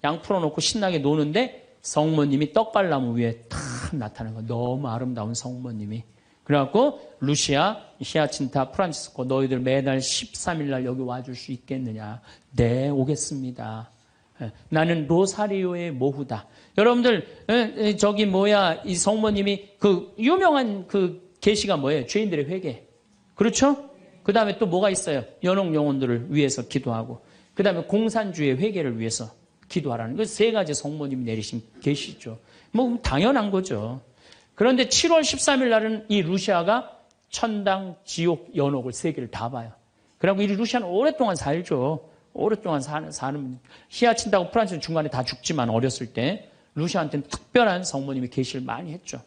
양 풀어놓고 신나게 노는데 성모님이 떡갈나무 위에 탁 나타나는 거예요. 너무 아름다운 성모님이. 그래갖고 루시아, 히아친타, 프란치스코 너희들 매달 13일 날 여기 와줄 수 있겠느냐. 네, 오겠습니다. 나는 로사리오의 모후다. 여러분들 이 성모님이 그 유명한 그 계시가 뭐예요? 죄인들의 회개. 그렇죠? 그 다음에 또 뭐가 있어요? 연옥 영혼들을 위해서 기도하고 그 다음에 공산주의 회개를 위해서 기도하라는 그 세 가지 성모님이 내리신 계시죠. 뭐 당연한 거죠. 그런데 7월 13일 날은 이 루시아가 천당, 지옥, 연옥을 세 개를 다 봐요. 그리고 이 루시아는 오랫동안 살죠. 오랫동안 사는 히아친다고 프란치는 중간에 다 죽지만 어렸을 때 루시아한테는 특별한 성모님이 계시를 많이 했죠.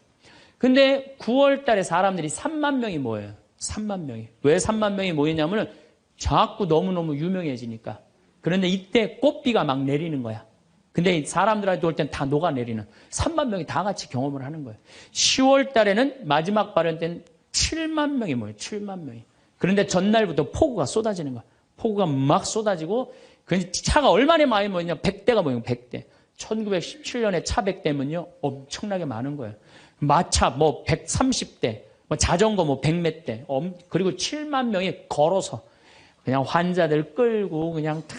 근데 9월 달에 사람들이 3만 명이 모여요. 3만 명이. 왜 3만 명이 모이냐면은 자꾸 너무너무 유명해지니까. 그런데 이때 꽃비가 막 내리는 거야. 근데 사람들한테 올 땐 다 녹아내리는 3만 명이 다 같이 경험을 하는 거예요. 10월 달에는 마지막 발현 때는 7만 명이 모여요. 7만 명이. 그런데 전날부터 폭우가 쏟아지는 거야. 폭우가 막 쏟아지고 그 차가 얼마나 많이 모였냐. 100대가 모여요. 100대. 1917년에 차 100대면요. 엄청나게 많은 거예요. 마차 130대, 자전거 100몇 대. 그리고 7만 명이 걸어서 그냥 환자들 끌고 그냥 다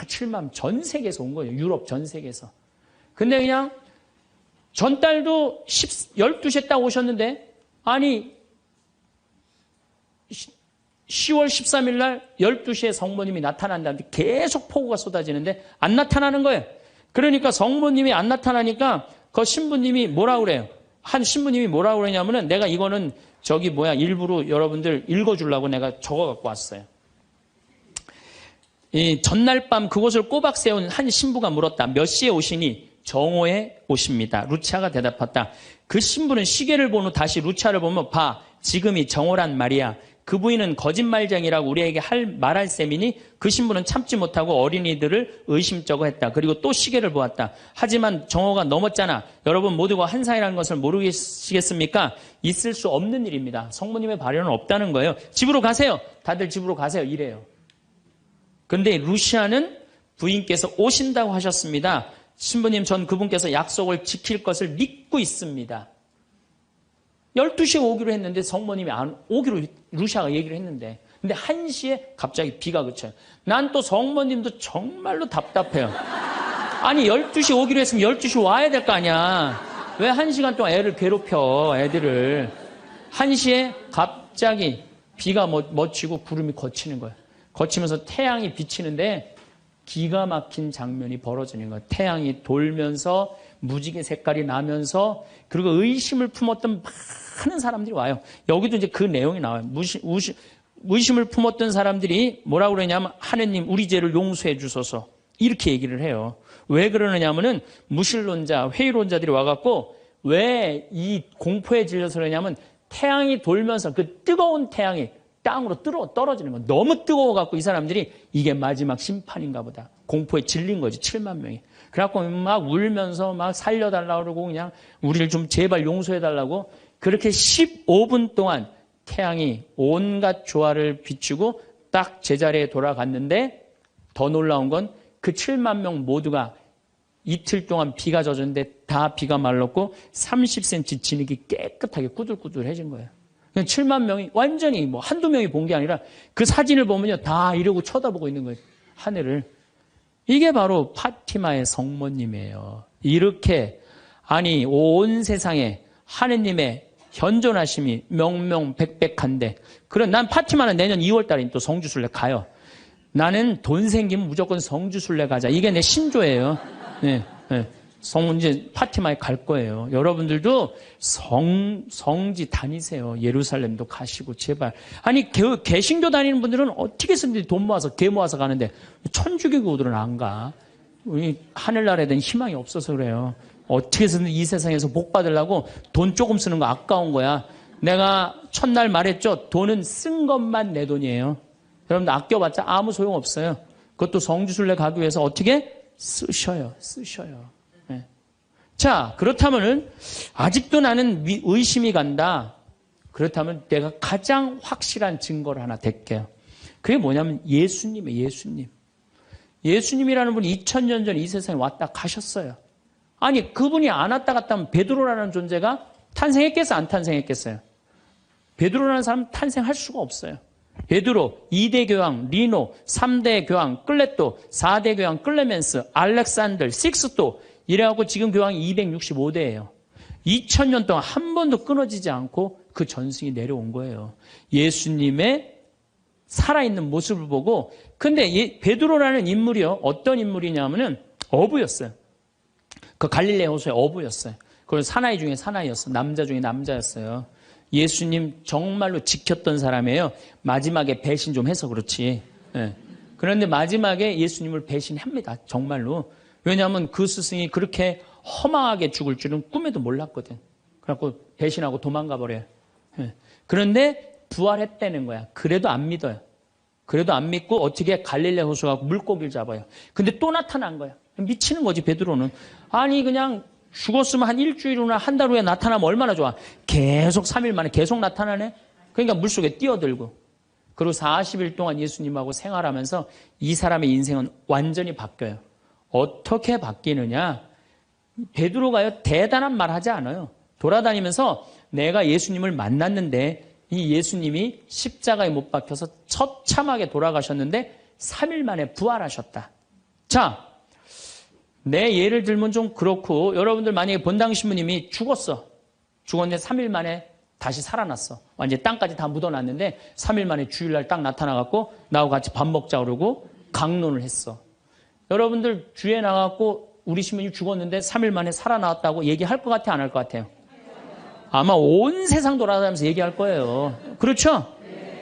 7만 전 세계에서 온 거예요. 유럽 전 세계에서. 근데 그냥 전달도 12시에 딱 오셨는데 아니 10월 13일 날 12시에 성모님이 나타난다는데 계속 폭우가 쏟아지는데 안 나타나는 거예요. 그러니까 성모님이 안 나타나니까 그 신부님이 뭐라 그래요? 한 신부님이 뭐라 그러냐면은 내가 이거는 일부러 여러분들 읽어주려고 내가 적어 갖고 왔어요. 이 전날 밤 그곳을 꼬박 세운 한 신부가 물었다. 몇 시에 오시니? 정오에 오십니다. 루치아가 대답했다. 그 신부는 시계를 본 후 다시 루치아를 보며 봐. 지금이 정오란 말이야. 그 부인은 거짓말쟁이라고 우리에게 말할 셈이니 그 신부는 참지 못하고 어린이들을 의심쩍어 했다. 그리고 또 시계를 보았다. 하지만 정오가 넘었잖아. 여러분 모두가 한 사이라는 것을 모르시겠습니까? 있을 수 없는 일입니다. 성모님의 발현은 없다는 거예요. 집으로 가세요. 다들 집으로 가세요. 이래요. 근데 루시아는 부인께서 오신다고 하셨습니다. 신부님, 전 그분께서 약속을 지킬 것을 믿고 있습니다. 12시에 오기로 했는데 성모님이 안 오기로 루시아가 얘기를 했는데, 근데 1시에 갑자기 비가 그쳐요. 난 또 성모님도 정말로 답답해요. 아니 12시 오기로 했으면 12시 와야 될 거 아니야. 왜 1시간 동안 애를 괴롭혀, 애들을. 1시에 갑자기 비가 맺히고 구름이 걷히는 거예요. 걷히면서 태양이 비치는데 기가 막힌 장면이 벌어지는 거예요. 태양이 돌면서 무지개 색깔이 나면서, 그리고 의심을 품었던 많은 사람들이 와요. 여기도 이제 그 내용이 나와요. 의심을 품었던 사람들이 뭐라고 그러냐면, 하느님 우리 죄를 용서해 주소서, 이렇게 얘기를 해요. 왜 그러느냐면은 무신론자, 회의론자들이 와갖고 왜 이 공포에 질려서 그러냐면, 태양이 돌면서 그 뜨거운 태양이 땅으로 떨어지는 거예요. 너무 뜨거워갖고 이 사람들이 이게 마지막 심판인가 보다. 공포에 질린 거지, 7만 명이. 그래갖고 막 울면서 막 살려달라고 그러고, 그냥 우리를 좀 제발 용서해달라고. 그렇게 15분 동안 태양이 온갖 조화를 비추고 딱 제자리에 돌아갔는데, 더 놀라운 건 그 7만 명 모두가 이틀 동안 비가 젖었는데 다 비가 말랐고 30cm 진흙이 깨끗하게 꾸들꾸들해진 거예요. 7만 명이 완전히 뭐 한두 명이 본 게 아니라 그 사진을 보면요, 다 이러고 쳐다보고 있는 거예요, 하늘을. 이게 바로 파티마의 성모님이에요. 이렇게, 아니 온 세상에 하느님의 현존하심이 명명백백한데, 그럼 난 파티마는 내년 2월 달에 또 성주순례 가요. 나는 돈 생기면 무조건 성주순례 가자, 이게 내 신조예요. 네, 네. 이제 파티마에 갈 거예요. 여러분들도 성지 다니세요. 예루살렘도 가시고, 제발. 아니, 개신교 다니는 분들은 어떻게 해서든지 돈 모아서, 개 모아서 가는데, 천주교들은 안 가. 우리 하늘나라에 대한 희망이 없어서 그래요. 어떻게 해서든 이 세상에서 복 받으려고 돈 조금 쓰는 거 아까운 거야. 내가 첫날 말했죠. 돈은 쓴 것만 내 돈이에요. 여러분들 아껴봤자 아무 소용 없어요. 그것도 성주순례 가기 위해서 어떻게? 쓰셔요. 네. 자, 그렇다면은 아직도 나는 의심이 간다. 그렇다면 내가 가장 확실한 증거를 하나 댈게요. 그게 뭐냐면 예수님이에요. 예수님. 예수님이라는 분이 2000년 전 이 세상에 왔다 가셨어요. 아니, 그분이 안 왔다 갔다 하면 베드로라는 존재가 탄생했겠어요? 안 탄생했겠어요? 베드로라는 사람은 탄생할 수가 없어요. 베드로, 2대 교황 리노, 3대 교황 클레토, 4대 교황 클레멘스, 알렉산더, 식스토, 이래갖고 지금 교황이 265대예요. 2000년 동안 한 번도 끊어지지 않고 그 전승이 내려온 거예요. 예수님의 살아있는 모습을 보고. 근데 베드로라는 인물이요, 어떤 인물이냐면은 어부였어요. 그 갈릴레 호수의 어부였어요. 그리고 사나이 중에 사나이였어요. 남자 중에 남자였어요. 예수님 정말로 지켰던 사람이에요. 마지막에 배신 좀 해서 그렇지. 네. 그런데 마지막에 예수님을 배신합니다. 정말로. 왜냐하면 그 스승이 그렇게 허망하게 죽을 줄은 꿈에도 몰랐거든. 그래갖고 배신하고 도망가 버려요. 네. 그런데 부활했다는 거야. 그래도 안 믿어요. 그래도 안 믿고 어떻게 갈릴레 호수 가고 물고기를 잡아요. 근데 또 나타난 거야. 미치는 거지, 베드로는. 아니, 그냥 죽었으면 한 일주일 후나 한 달 후에 나타나면 얼마나 좋아. 계속 3일 만에 계속 나타나네. 그러니까 물속에 뛰어들고. 그리고 40일 동안 예수님하고 생활하면서 이 사람의 인생은 완전히 바뀌어요. 어떻게 바뀌느냐. 베드로가요, 대단한 말 하지 않아요. 돌아다니면서 내가 예수님을 만났는데 이 예수님이 십자가에 못 박혀서 처참하게 돌아가셨는데 3일 만에 부활하셨다. 자, 내 예를 들면 좀 그렇고, 여러분들 만약에 본당 신부님이 죽었는데 3일 만에 다시 살아났어. 완전히 땅까지 다 묻어놨는데 3일 만에 주일날 딱 나타나갖고 나하고 같이 밥 먹자 그러고 강론을 했어. 여러분들 주에 나가고 우리 신부님 죽었는데 3일 만에 살아나왔다고 얘기할 것 같아요, 안 할 것 같아요? 아마 온 세상 돌아다니면서 얘기할 거예요. 그렇죠?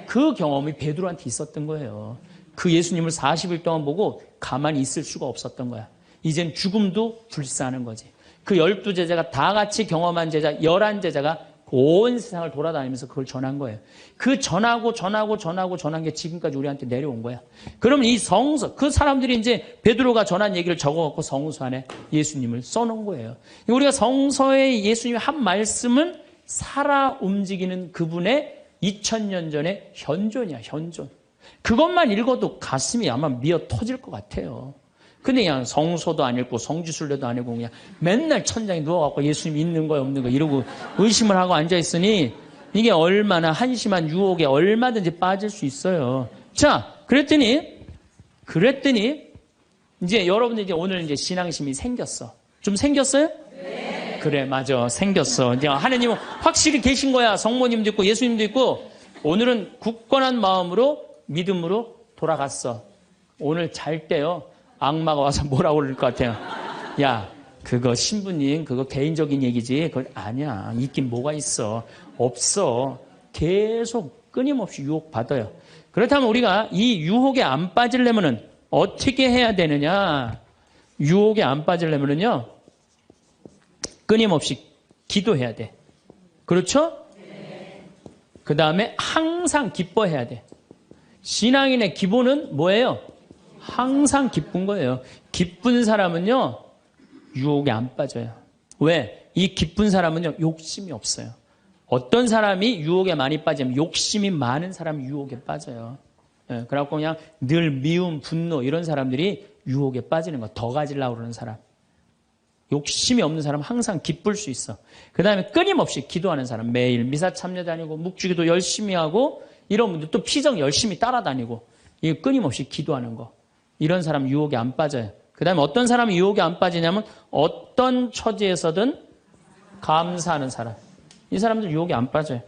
그 경험이 베드로한테 있었던 거예요. 그 예수님을 40일 동안 보고 가만히 있을 수가 없었던 거야. 이젠 죽음도 불사하는 거지. 그 12제자가 다 같이 경험한 제자 11제자가 온 세상을 돌아다니면서 그걸 전한 거예요. 그 전한 게 지금까지 우리한테 내려온 거야. 그러면 이 성서, 그 사람들이 이제 베드로가 전한 얘기를 적어갖고 성서 안에 예수님을 써놓은 거예요. 우리가 성서에 예수님이 한 말씀은 살아 움직이는 그분의 2000년 전의 현존이야, 현존. 그것만 읽어도 가슴이 아마 미어 터질 것 같아요. 근데 그냥 성서도 안 읽고 성지순례도 안 읽고 그냥 맨날 천장에 누워갖고 예수님 있는 거야 없는 거 이러고 의심을 하고 앉아있으니 이게 얼마나 한심한 유혹에 얼마든지 빠질 수 있어요. 자, 그랬더니 이제 여러분들 이제 오늘 이제 신앙심이 생겼어. 좀 생겼어요? 네. 그래, 맞아. 생겼어. 이제 하나님은 확실히 계신 거야. 성모님도 있고 예수님도 있고 오늘은 굳건한 마음으로 믿음으로 돌아갔어. 오늘 잘 때요. 악마가 와서 뭐라고 그럴 것 같아요. 야, 그거 신부님 그거 개인적인 얘기지. 그건 아니야. 있긴 뭐가 있어. 없어. 계속 끊임없이 유혹받아요. 그렇다면 우리가 이 유혹에 안 빠지려면은 어떻게 해야 되느냐? 유혹에 안 빠지려면은요. 끊임없이 기도해야 돼. 그렇죠? 그 다음에 항상 기뻐해야 돼. 신앙인의 기본은 뭐예요? 항상 기쁜 거예요. 기쁜 사람은요, 유혹에 안 빠져요. 왜? 이 기쁜 사람은요, 욕심이 없어요. 어떤 사람이 유혹에 많이 빠지면 욕심이 많은 사람이 유혹에 빠져요. 예, 그래갖고 그냥 늘 미움, 분노 이런 사람들이 유혹에 빠지는 거. 더 가지려고 그러는 사람. 욕심이 없는 사람은 항상 기쁠 수 있어. 그 다음에 끊임없이 기도하는 사람. 매일 미사 참여 다니고 묵주기도 열심히 하고 이런 분들 또 피정 열심히 따라다니고 이 끊임없이 기도하는 거. 이런 사람 유혹에 안 빠져요. 그 다음에 어떤 사람이 유혹에 안 빠지냐면 어떤 처지에서든 감사하는 사람. 이 사람들 유혹에 안 빠져요.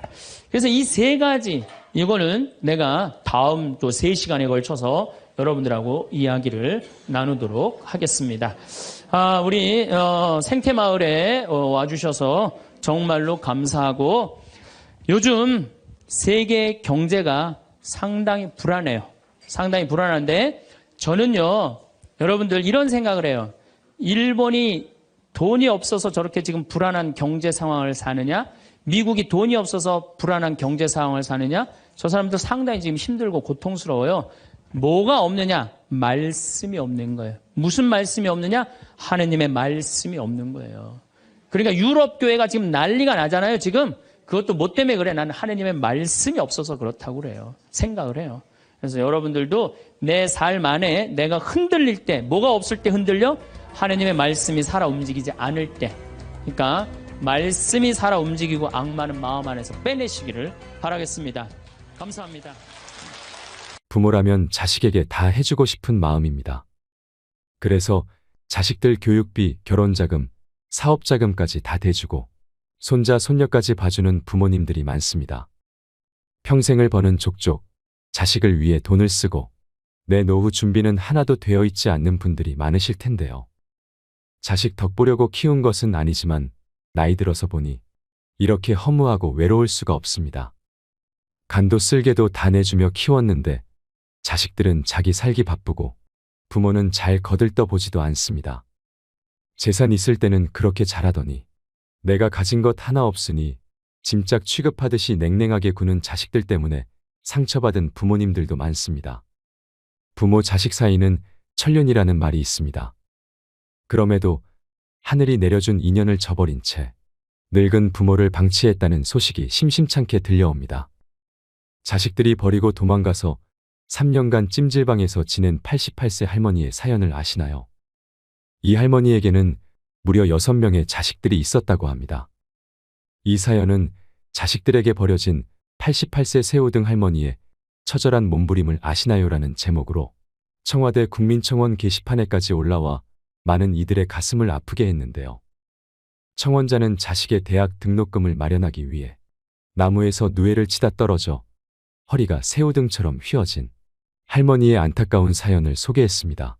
그래서 이 세 가지 이거는 내가 다음 또 3시간에 걸쳐서 여러분들하고 이야기를 나누도록 하겠습니다. 우리 생태마을에 와주셔서 정말로 감사하고 요즘 세계 경제가 상당히 불안해요. 상당히 불안한데 저는요, 여러분들 이런 생각을 해요. 일본이 돈이 없어서 저렇게 지금 불안한 경제 상황을 사느냐? 미국이 돈이 없어서 불안한 경제 상황을 사느냐? 저 사람들 상당히 지금 힘들고 고통스러워요. 뭐가 없느냐? 말씀이 없는 거예요. 무슨 말씀이 없느냐? 하느님의 말씀이 없는 거예요. 그러니까 유럽 교회가 지금 난리가 나잖아요, 지금. 그것도 뭐 때문에 그래? 나는 하느님의 말씀이 없어서 그렇다고 그래요. 생각을 해요. 그래서 여러분들도 내 삶 안에 내가 흔들릴 때, 뭐가 없을 때 흔들려? 하느님의 말씀이 살아 움직이지 않을 때. 그러니까 말씀이 살아 움직이고 악마는 마음 안에서 빼내시기를 바라겠습니다. 감사합니다. 부모라면 자식에게 다 해주고 싶은 마음입니다. 그래서 자식들 교육비, 결혼자금, 사업자금까지 다 대주고 손자, 손녀까지 봐주는 부모님들이 많습니다. 평생을 버는 족족, 자식을 위해 돈을 쓰고 내 노후 준비는 하나도 되어 있지 않는 분들이 많으실 텐데요. 자식 덕 보려고 키운 것은 아니지만 나이 들어서 보니 이렇게 허무하고 외로울 수가 없습니다. 간도 쓸개도 다 내주며 키웠는데 자식들은 자기 살기 바쁘고 부모는 잘 거들떠 보지도 않습니다. 재산 있을 때는 그렇게 잘하더니 내가 가진 것 하나 없으니 짐짝 취급하듯이 냉랭하게 구는 자식들 때문에 상처받은 부모님들도 많습니다. 부모 자식 사이는 천륜이라는 말이 있습니다. 그럼에도 하늘이 내려준 인연을 저버린 채 늙은 부모를 방치했다는 소식이 심심찮게 들려옵니다. 자식들이 버리고 도망가서 3년간 찜질방에서 지낸 88세 할머니의 사연을 아시나요? 이 할머니에게는 무려 6명의 자식들이 있었다고 합니다. 이 사연은 자식들에게 버려진 88세 새우등 할머니의 처절한 몸부림을 아시나요라는 제목으로 청와대 국민청원 게시판에까지 올라와 많은 이들의 가슴을 아프게 했는데요. 청원자는 자식의 대학 등록금을 마련하기 위해 나무에서 누에를 치다 떨어져 허리가 새우등처럼 휘어진 할머니의 안타까운 사연을 소개했습니다.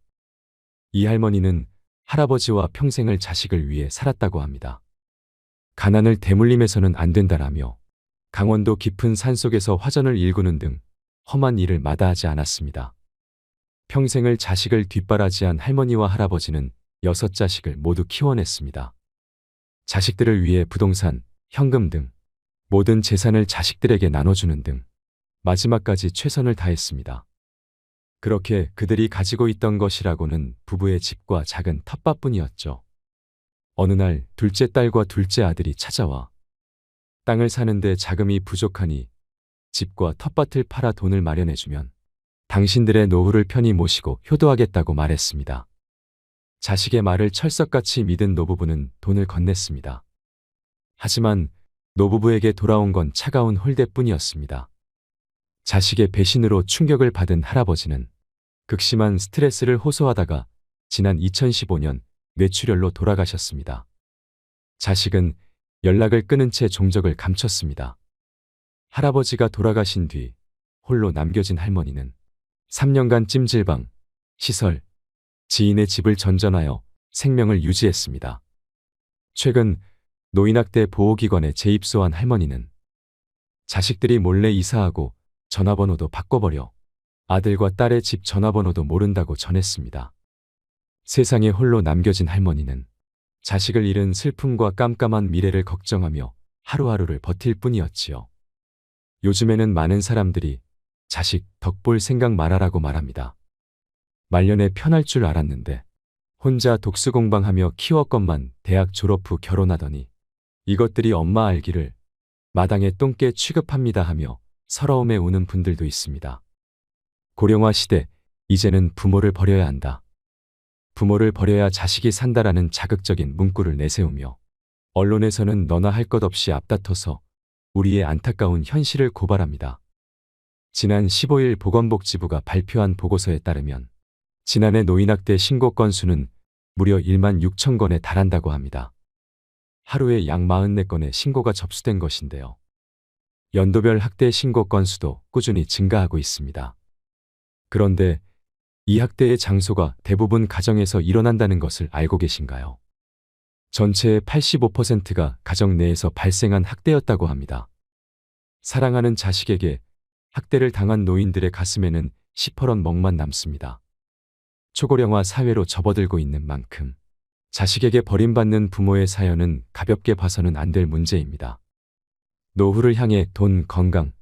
이 할머니는 할아버지와 평생을 자식을 위해 살았다고 합니다. 가난을 대물림해서는 안 된다라며 강원도 깊은 산속에서 화전을 일구는 등 험한 일을 마다하지 않았습니다. 평생을 자식을 뒷바라지한 할머니와 할아버지는 6자식을 모두 키워냈습니다. 자식들을 위해 부동산, 현금 등 모든 재산을 자식들에게 나눠주는 등 마지막까지 최선을 다했습니다. 그렇게 그들이 가지고 있던 것이라고는 부부의 집과 작은 텃밭뿐이었죠. 어느 날 둘째 딸과 둘째 아들이 찾아와 땅을 사는데 자금이 부족하니 집과 텃밭을 팔아 돈을 마련해주면 당신들의 노후를 편히 모시고 효도하겠다고 말했습니다. 자식의 말을 철석같이 믿은 노부부는 돈을 건넸습니다. 하지만 노부부에게 돌아온 건 차가운 홀대뿐이었습니다. 자식의 배신으로 충격을 받은 할아버지는 극심한 스트레스를 호소하다가 지난 2015년 뇌출혈로 돌아가셨습니다. 자식은 연락을 끊은 채 종적을 감췄습니다. 할아버지가 돌아가신 뒤 홀로 남겨진 할머니는 3년간 찜질방, 시설, 지인의 집을 전전하여 생명을 유지했습니다. 최근 노인학대 보호기관에 재입소한 할머니는 자식들이 몰래 이사하고 전화번호도 바꿔버려 아들과 딸의 집 전화번호도 모른다고 전했습니다. 세상에 홀로 남겨진 할머니는 자식을 잃은 슬픔과 깜깜한 미래를 걱정하며 하루하루를 버틸 뿐이었지요. 요즘에는 많은 사람들이 자식 덕볼 생각 말아라고 말합니다. 말년에 편할 줄 알았는데 혼자 독수공방하며 키웠건만 대학 졸업 후 결혼하더니 이것들이 엄마 알기를 마당에 똥개 취급합니다 하며 서러움에 우는 분들도 있습니다. 고령화 시대, 이제는 부모를 버려야 한다. 부모를 버려야 자식이 산다라는 자극적인 문구를 내세우며 언론에서는 너나 할 것 없이 앞다퉈서 우리의 안타까운 현실을 고발합니다. 지난 15일 보건복지부가 발표한 보고서에 따르면 지난해 노인학대 신고 건수는 무려 1만 6천 건에 달한다고 합니다. 하루에 약 44건의 신고가 접수된 것인데요. 연도별 학대 신고 건수도 꾸준히 증가하고 있습니다. 그런데 이 학대의 장소가 대부분 가정에서 일어난다는 것을 알고 계신가요? 전체의 85%가 가정 내에서 발생한 학대였다고 합니다. 사랑하는 자식에게 학대를 당한 노인들의 가슴에는 시퍼런 멍만 남습니다. 초고령화 사회로 접어들고 있는 만큼 자식에게 버림받는 부모의 사연은 가볍게 봐서는 안 될 문제입니다. 노후를 향해 돈, 건강,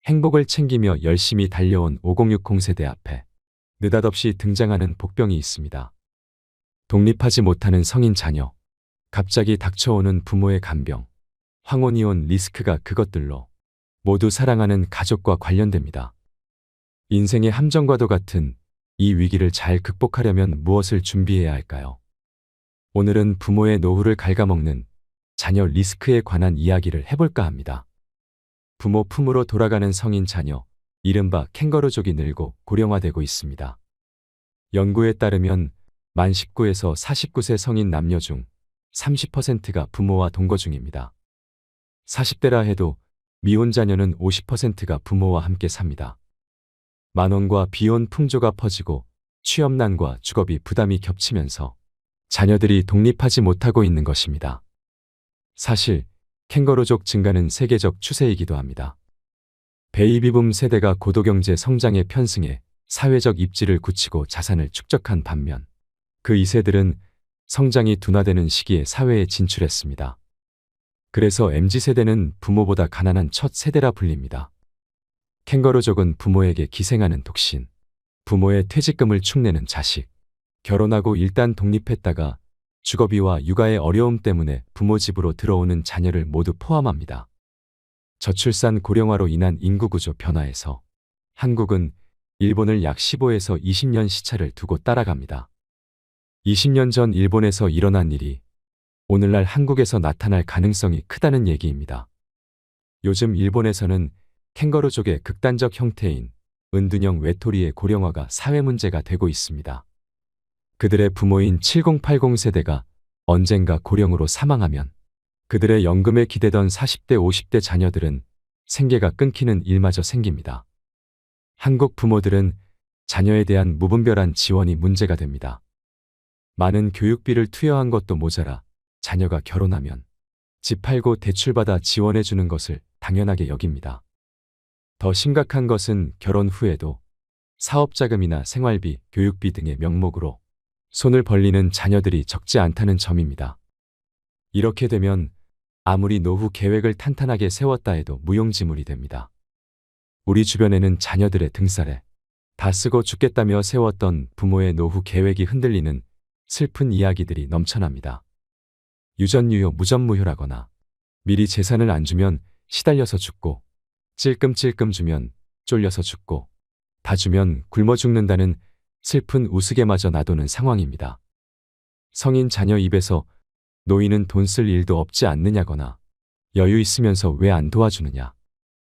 행복을 챙기며 열심히 달려온 5060 세대 앞에 느닷없이 등장하는 복병이 있습니다. 독립하지 못하는 성인 자녀, 갑자기 닥쳐오는 부모의 간병, 황혼이 온 리스크가 그것들로 모두 사랑하는 가족과 관련됩니다. 인생의 함정과도 같은 이 위기를 잘 극복하려면 무엇을 준비해야 할까요? 오늘은 부모의 노후를 갉아먹는 자녀 리스크에 관한 이야기를 해볼까 합니다. 부모 품으로 돌아가는 성인 자녀, 이른바 캥거루족이 늘고 고령화되고 있습니다. 연구에 따르면 만 19에서 49세 성인 남녀 중 30%가 부모와 동거 중입니다. 40대라 해도 미혼 자녀는 50%가 부모와 함께 삽니다. 만원과 비혼 풍조가 퍼지고 취업난과 주거비 부담이 겹치면서 자녀들이 독립하지 못하고 있는 것입니다. 사실 캥거루족 증가는 세계적 추세이기도 합니다. 베이비붐 세대가 고도경제 성장에 편승해 사회적 입지를 굳히고 자산을 축적한 반면 그 2세들은 성장이 둔화되는 시기에 사회에 진출했습니다. 그래서 MZ세대는 부모보다 가난한 첫 세대라 불립니다. 캥거루족은 부모에게 기생하는 독신, 부모의 퇴직금을 축내는 자식, 결혼하고 일단 독립했다가 주거비와 육아의 어려움 때문에 부모 집으로 들어오는 자녀를 모두 포함합니다. 저출산 고령화로 인한 인구구조 변화에서 한국은 일본을 약 15에서 20년 시차를 두고 따라갑니다. 20년 전 일본에서 일어난 일이 오늘날 한국에서 나타날 가능성이 크다는 얘기입니다. 요즘 일본에서는 캥거루족의 극단적 형태인 은둔형 외톨이의 고령화가 사회 문제가 되고 있습니다. 그들의 부모인 7080 세대가 언젠가 고령으로 사망하면 그들의 연금에 기대던 40대, 50대 자녀들은 생계가 끊기는 일마저 생깁니다. 한국 부모들은 자녀에 대한 무분별한 지원이 문제가 됩니다. 많은 교육비를 투여한 것도 모자라 자녀가 결혼하면 집 팔고 대출받아 지원해주는 것을 당연하게 여깁니다. 더 심각한 것은 결혼 후에도 사업자금이나 생활비, 교육비 등의 명목으로 손을 벌리는 자녀들이 적지 않다는 점입니다. 이렇게 되면 아무리 노후 계획을 탄탄하게 세웠다 해도 무용지물이 됩니다. 우리 주변에는 자녀들의 등살에 다 쓰고 죽겠다며 세웠던 부모의 노후 계획이 흔들리는 슬픈 이야기들이 넘쳐납니다. 유전유효 무전무효라거나 미리 재산을 안 주면 시달려서 죽고 찔끔찔끔 주면 쫄려서 죽고 다 주면 굶어 죽는다는 슬픈 우스개마저 나도는 상황입니다. 성인 자녀 입에서 노인은 돈 쓸 일도 없지 않느냐거나 여유 있으면서 왜 안 도와주느냐,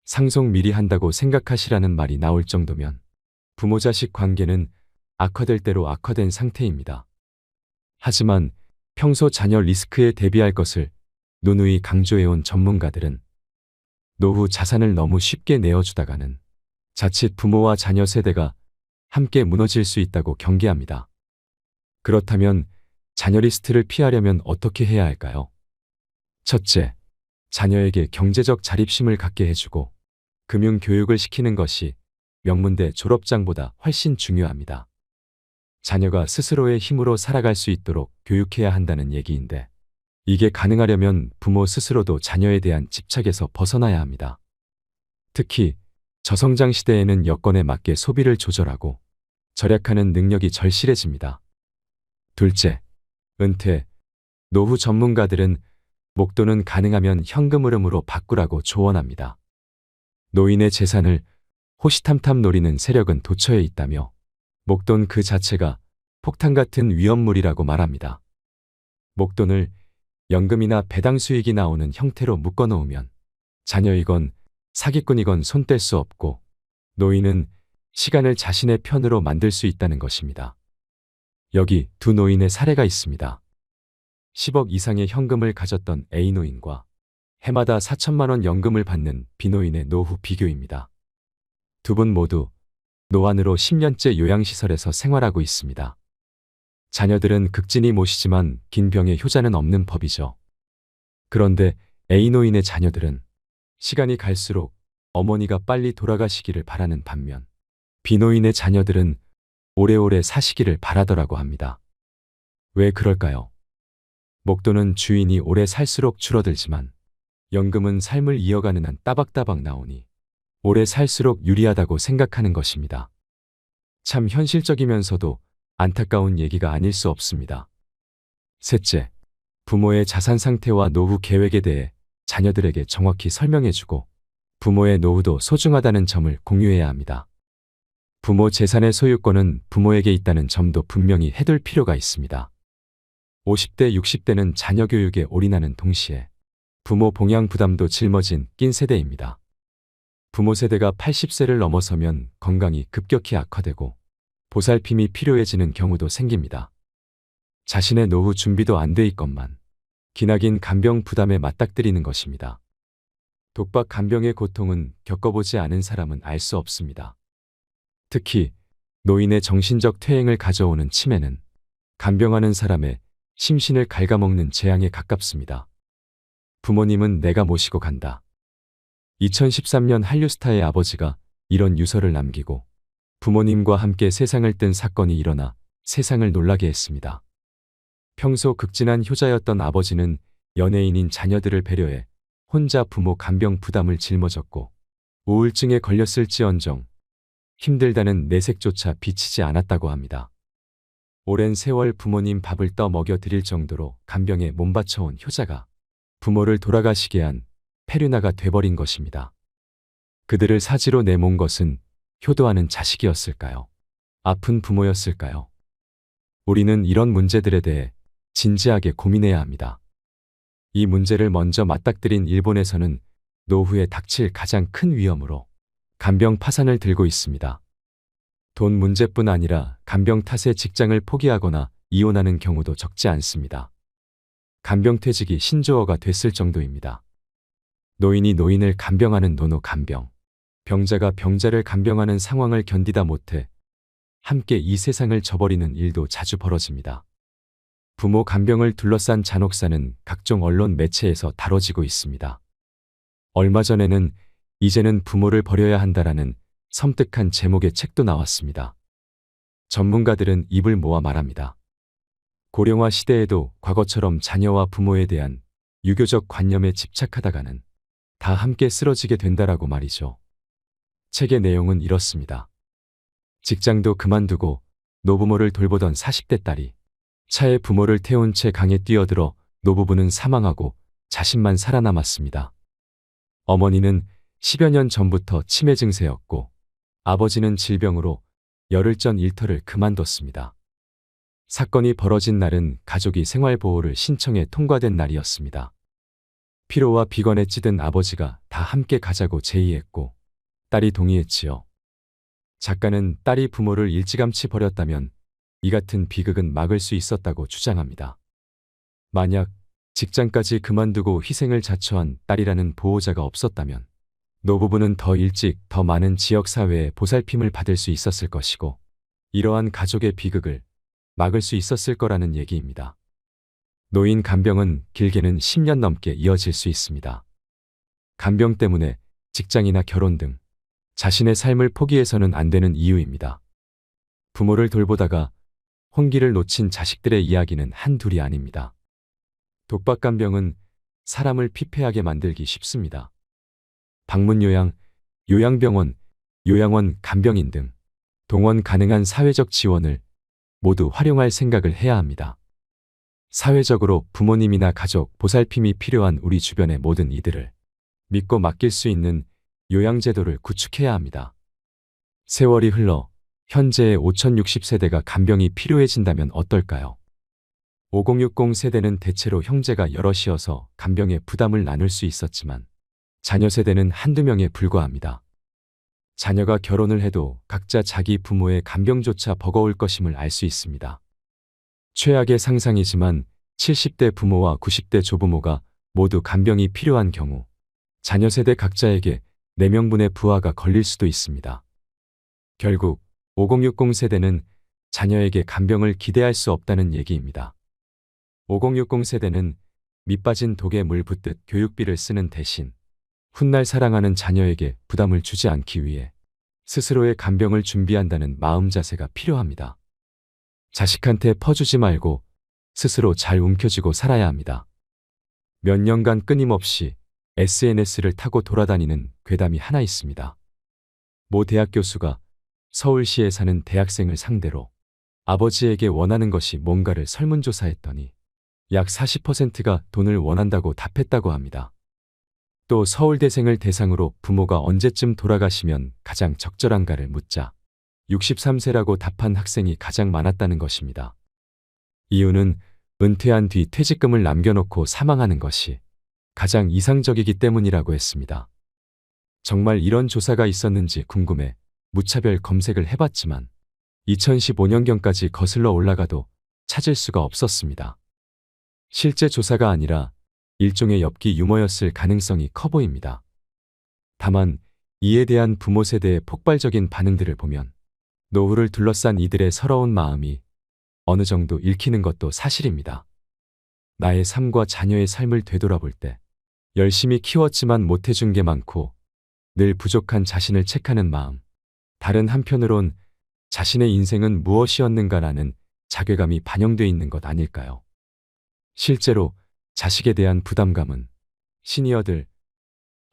상속 미리 한다고 생각하시라는 말이 나올 정도면 부모 자식 관계는 악화될 대로 악화된 상태입니다. 하지만 평소 자녀 리스크에 대비할 것을 누누이 강조해온 전문가들은 노후 자산을 너무 쉽게 내어주다가는 자칫 부모와 자녀 세대가 함께 무너질 수 있다고 경계합니다. 그렇다면 자녀 리스트를 피하려면 어떻게 해야 할까요? 첫째, 자녀에게 경제적 자립심을 갖게 해주고 금융 교육을 시키는 것이 명문대 졸업장보다 훨씬 중요합니다. 자녀가 스스로의 힘으로 살아갈 수 있도록 교육해야 한다는 얘기인데, 이게 가능하려면 부모 스스로도 자녀에 대한 집착에서 벗어나야 합니다. 특히 저성장 시대에는 여건에 맞게 소비를 조절하고 절약하는 능력이 절실해집니다. 둘째, 은퇴. 노후 전문가들은 목돈은 가능하면 현금 흐름으로 바꾸라고 조언합니다. 노인의 재산을 호시탐탐 노리는 세력은 도처에 있다며 목돈 그 자체가 폭탄 같은 위험물이라고 말합니다. 목돈을 연금이나 배당 수익이 나오는 형태로 묶어놓으면 자녀이건 사기꾼이건 손 뗄 수 없고 노인은 시간을 자신의 편으로 만들 수 있다는 것입니다. 여기 두 노인의 사례가 있습니다. 10억 이상의 현금을 가졌던 A노인과 해마다 4천만 원 연금을 받는 B노인의 노후 비교입니다. 두 분 모두 노안으로 10년째 요양시설에서 생활하고 있습니다. 자녀들은 극진히 모시지만 긴 병에 효자는 없는 법이죠. 그런데 A노인의 자녀들은 시간이 갈수록 어머니가 빨리 돌아가시기를 바라는 반면 B노인의 자녀들은 오래오래 사시기를 바라더라고 합니다. 왜 그럴까요? 목돈은 주인이 오래 살수록 줄어들지만 연금은 삶을 이어가는 한 따박따박 나오니 오래 살수록 유리하다고 생각하는 것입니다. 참 현실적이면서도 안타까운 얘기가 아닐 수 없습니다. 셋째, 부모의 자산 상태와 노후 계획에 대해 자녀들에게 정확히 설명해주고 부모의 노후도 소중하다는 점을 공유해야 합니다. 부모 재산의 소유권은 부모에게 있다는 점도 분명히 해둘 필요가 있습니다. 50대, 60대는 자녀 교육에 올인하는 동시에 부모 봉양 부담도 짊어진 낀 세대입니다. 부모 세대가 80세를 넘어서면 건강이 급격히 악화되고 보살핌이 필요해지는 경우도 생깁니다. 자신의 노후 준비도 안 돼 있건만 기나긴 간병 부담에 맞닥뜨리는 것입니다. 독박 간병의 고통은 겪어보지 않은 사람은 알 수 없습니다. 특히 노인의 정신적 퇴행을 가져오는 치매는 간병하는 사람의 심신을 갉아먹는 재앙에 가깝습니다. 부모님은 내가 모시고 간다. 2013년 한류스타의 아버지가 이런 유서를 남기고 부모님과 함께 세상을 뜬 사건이 일어나 세상을 놀라게 했습니다. 평소 극진한 효자였던 아버지는 연예인인 자녀들을 배려해 혼자 부모 간병 부담을 짊어졌고 우울증에 걸렸을지언정 힘들다는 내색조차 비치지 않았다고 합니다. 오랜 세월 부모님 밥을 떠 먹여 드릴 정도로 간병에 몸바쳐온 효자가 부모를 돌아가시게 한 페류나가 돼버린 것입니다. 그들을 사지로 내몬 것은 효도하는 자식이었을까요? 아픈 부모였을까요? 우리는 이런 문제들에 대해 진지하게 고민해야 합니다. 이 문제를 먼저 맞닥뜨린 일본에서는 노후에 닥칠 가장 큰 위험으로 간병 파산을 들고 있습니다. 돈 문제뿐 아니라 간병 탓에 직장을 포기하거나 이혼하는 경우도 적지 않습니다. 간병퇴직이 신조어가 됐을 정도입니다. 노인이 노인을 간병하는 노노 간병, 병자가 병자를 간병하는 상황을 견디다 못해 함께 이 세상을 져버리는 일도 자주 벌어집니다. 부모 간병을 둘러싼 잔혹사는 각종 언론 매체에서 다뤄지고 있습니다. 얼마 전에는 이제는 부모를 버려야 한다라는 섬뜩한 제목의 책도 나왔습니다. 전문가들은 입을 모아 말합니다. 고령화 시대에도 과거처럼 자녀와 부모에 대한 유교적 관념에 집착하다가는 다 함께 쓰러지게 된다라고 말이죠. 책의 내용은 이렇습니다. 직장도 그만두고 노부모를 돌보던 40대 딸이 차에 부모를 태운 채 강에 뛰어들어 노부부는 사망하고 자신만 살아남았습니다. 어머니는 10여 년 전부터 치매 증세였고 아버지는 질병으로 열흘 전 일터를 그만뒀습니다. 사건이 벌어진 날은 가족이 생활보호를 신청해 통과된 날이었습니다. 피로와 비관에 찌든 아버지가 다 함께 가자고 제의했고 딸이 동의했지요. 작가는 딸이 부모를 일찌감치 버렸다면 이 같은 비극은 막을 수 있었다고 주장합니다. 만약 직장까지 그만두고 희생을 자처한 딸이라는 보호자가 없었다면 노부부는 더 일찍 더 많은 지역사회의 보살핌을 받을 수 있었을 것이고 이러한 가족의 비극을 막을 수 있었을 거라는 얘기입니다. 노인 간병은 길게는 10년 넘게 이어질 수 있습니다. 간병 때문에 직장이나 결혼 등 자신의 삶을 포기해서는 안 되는 이유입니다. 부모를 돌보다가 혼기를 놓친 자식들의 이야기는 한둘이 아닙니다. 독박간병은 사람을 피폐하게 만들기 쉽습니다. 방문요양, 요양병원, 요양원 간병인 등 동원 가능한 사회적 지원을 모두 활용할 생각을 해야 합니다. 사회적으로 부모님이나 가족, 보살핌이 필요한 우리 주변의 모든 이들을 믿고 맡길 수 있는 요양제도를 구축해야 합니다. 세월이 흘러 현재의 5060세대가 간병이 필요해진다면 어떨까요? 5060 세대는 대체로 형제가 여럿이어서 간병의 부담을 나눌 수 있었지만 자녀 세대는 한두 명에 불과합니다. 자녀가 결혼을 해도 각자 자기 부모의 간병조차 버거울 것임을 알 수 있습니다. 최악의 상상이지만 70대 부모와 90대 조부모가 모두 간병이 필요한 경우 자녀 세대 각자에게 4명분의 부하가 걸릴 수도 있습니다. 결국 5060 세대는 자녀에게 간병을 기대할 수 없다는 얘기입니다. 5060 세대는 밑빠진 독에 물 붓듯 교육비를 쓰는 대신 훗날 사랑하는 자녀에게 부담을 주지 않기 위해 스스로의 간병을 준비한다는 마음 자세가 필요합니다. 자식한테 퍼주지 말고 스스로 잘 움켜쥐고 살아야 합니다. 몇 년간 끊임없이 SNS를 타고 돌아다니는 괴담이 하나 있습니다. 모 대학 교수가 서울시에 사는 대학생을 상대로 아버지에게 원하는 것이 뭔가를 설문조사했더니 약 40%가 돈을 원한다고 답했다고 합니다. 또 서울대생을 대상으로 부모가 언제쯤 돌아가시면 가장 적절한가를 묻자 63세라고 답한 학생이 가장 많았다는 것입니다. 이유는 은퇴한 뒤 퇴직금을 남겨놓고 사망하는 것이 가장 이상적이기 때문이라고 했습니다. 정말 이런 조사가 있었는지 궁금해 무차별 검색을 해봤지만 2015년경까지 거슬러 올라가도 찾을 수가 없었습니다. 실제 조사가 아니라 일종의 엽기 유머였을 가능성이 커 보입니다. 다만 이에 대한 부모 세대의 폭발적인 반응들을 보면 노후를 둘러싼 이들의 서러운 마음이 어느 정도 읽히는 것도 사실입니다. 나의 삶과 자녀의 삶을 되돌아볼 때 열심히 키웠지만 못해준 게 많고 늘 부족한 자신을 책하는 마음, 다른 한편으론 자신의 인생은 무엇이었는가라는 자괴감이 반영돼 있는 것 아닐까요? 실제로 자식에 대한 부담감은 시니어들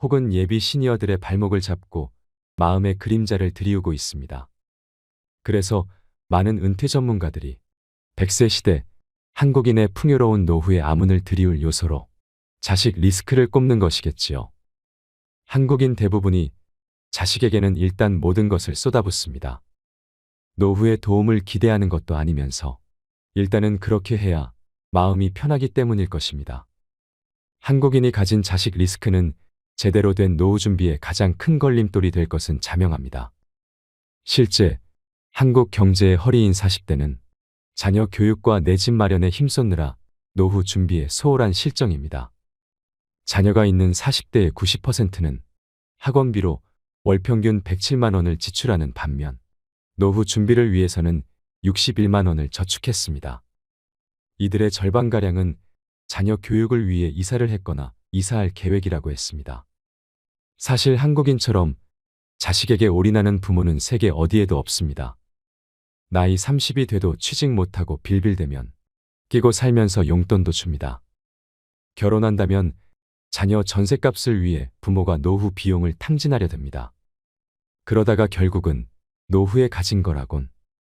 혹은 예비 시니어들의 발목을 잡고 마음의 그림자를 드리우고 있습니다. 그래서 많은 은퇴 전문가들이 100세 시대 한국인의 풍요로운 노후의 암운을 드리울 요소로 자식 리스크를 꼽는 것이겠지요. 한국인 대부분이 자식에게는 일단 모든 것을 쏟아붓습니다. 노후의 도움을 기대하는 것도 아니면서 일단은 그렇게 해야 마음이 편하기 때문일 것입니다. 한국인이 가진 자식 리스크는 제대로 된 노후 준비에 가장 큰 걸림돌이 될 것은 자명합니다. 실제 한국 경제의 허리인 40대는 자녀 교육과 내 집 마련에 힘쏟느라 노후 준비에 소홀한 실정입니다. 자녀가 있는 40대의 90%는 학원비로 월 평균 107만 원을 지출하는 반면 노후 준비를 위해서는 61만 원을 저축했습니다. 이들의 절반가량은 자녀 교육을 위해 이사를 했거나 이사할 계획이라고 했습니다. 사실 한국인처럼 자식에게 올인하는 부모는 세계 어디에도 없습니다. 나이 30이 돼도 취직 못하고 빌빌대면 끼고 살면서 용돈도 줍니다. 결혼한다면 자녀 전셋값을 위해 부모가 노후 비용을 탕진하려 듭니다. 그러다가 결국은 노후에 가진 거라곤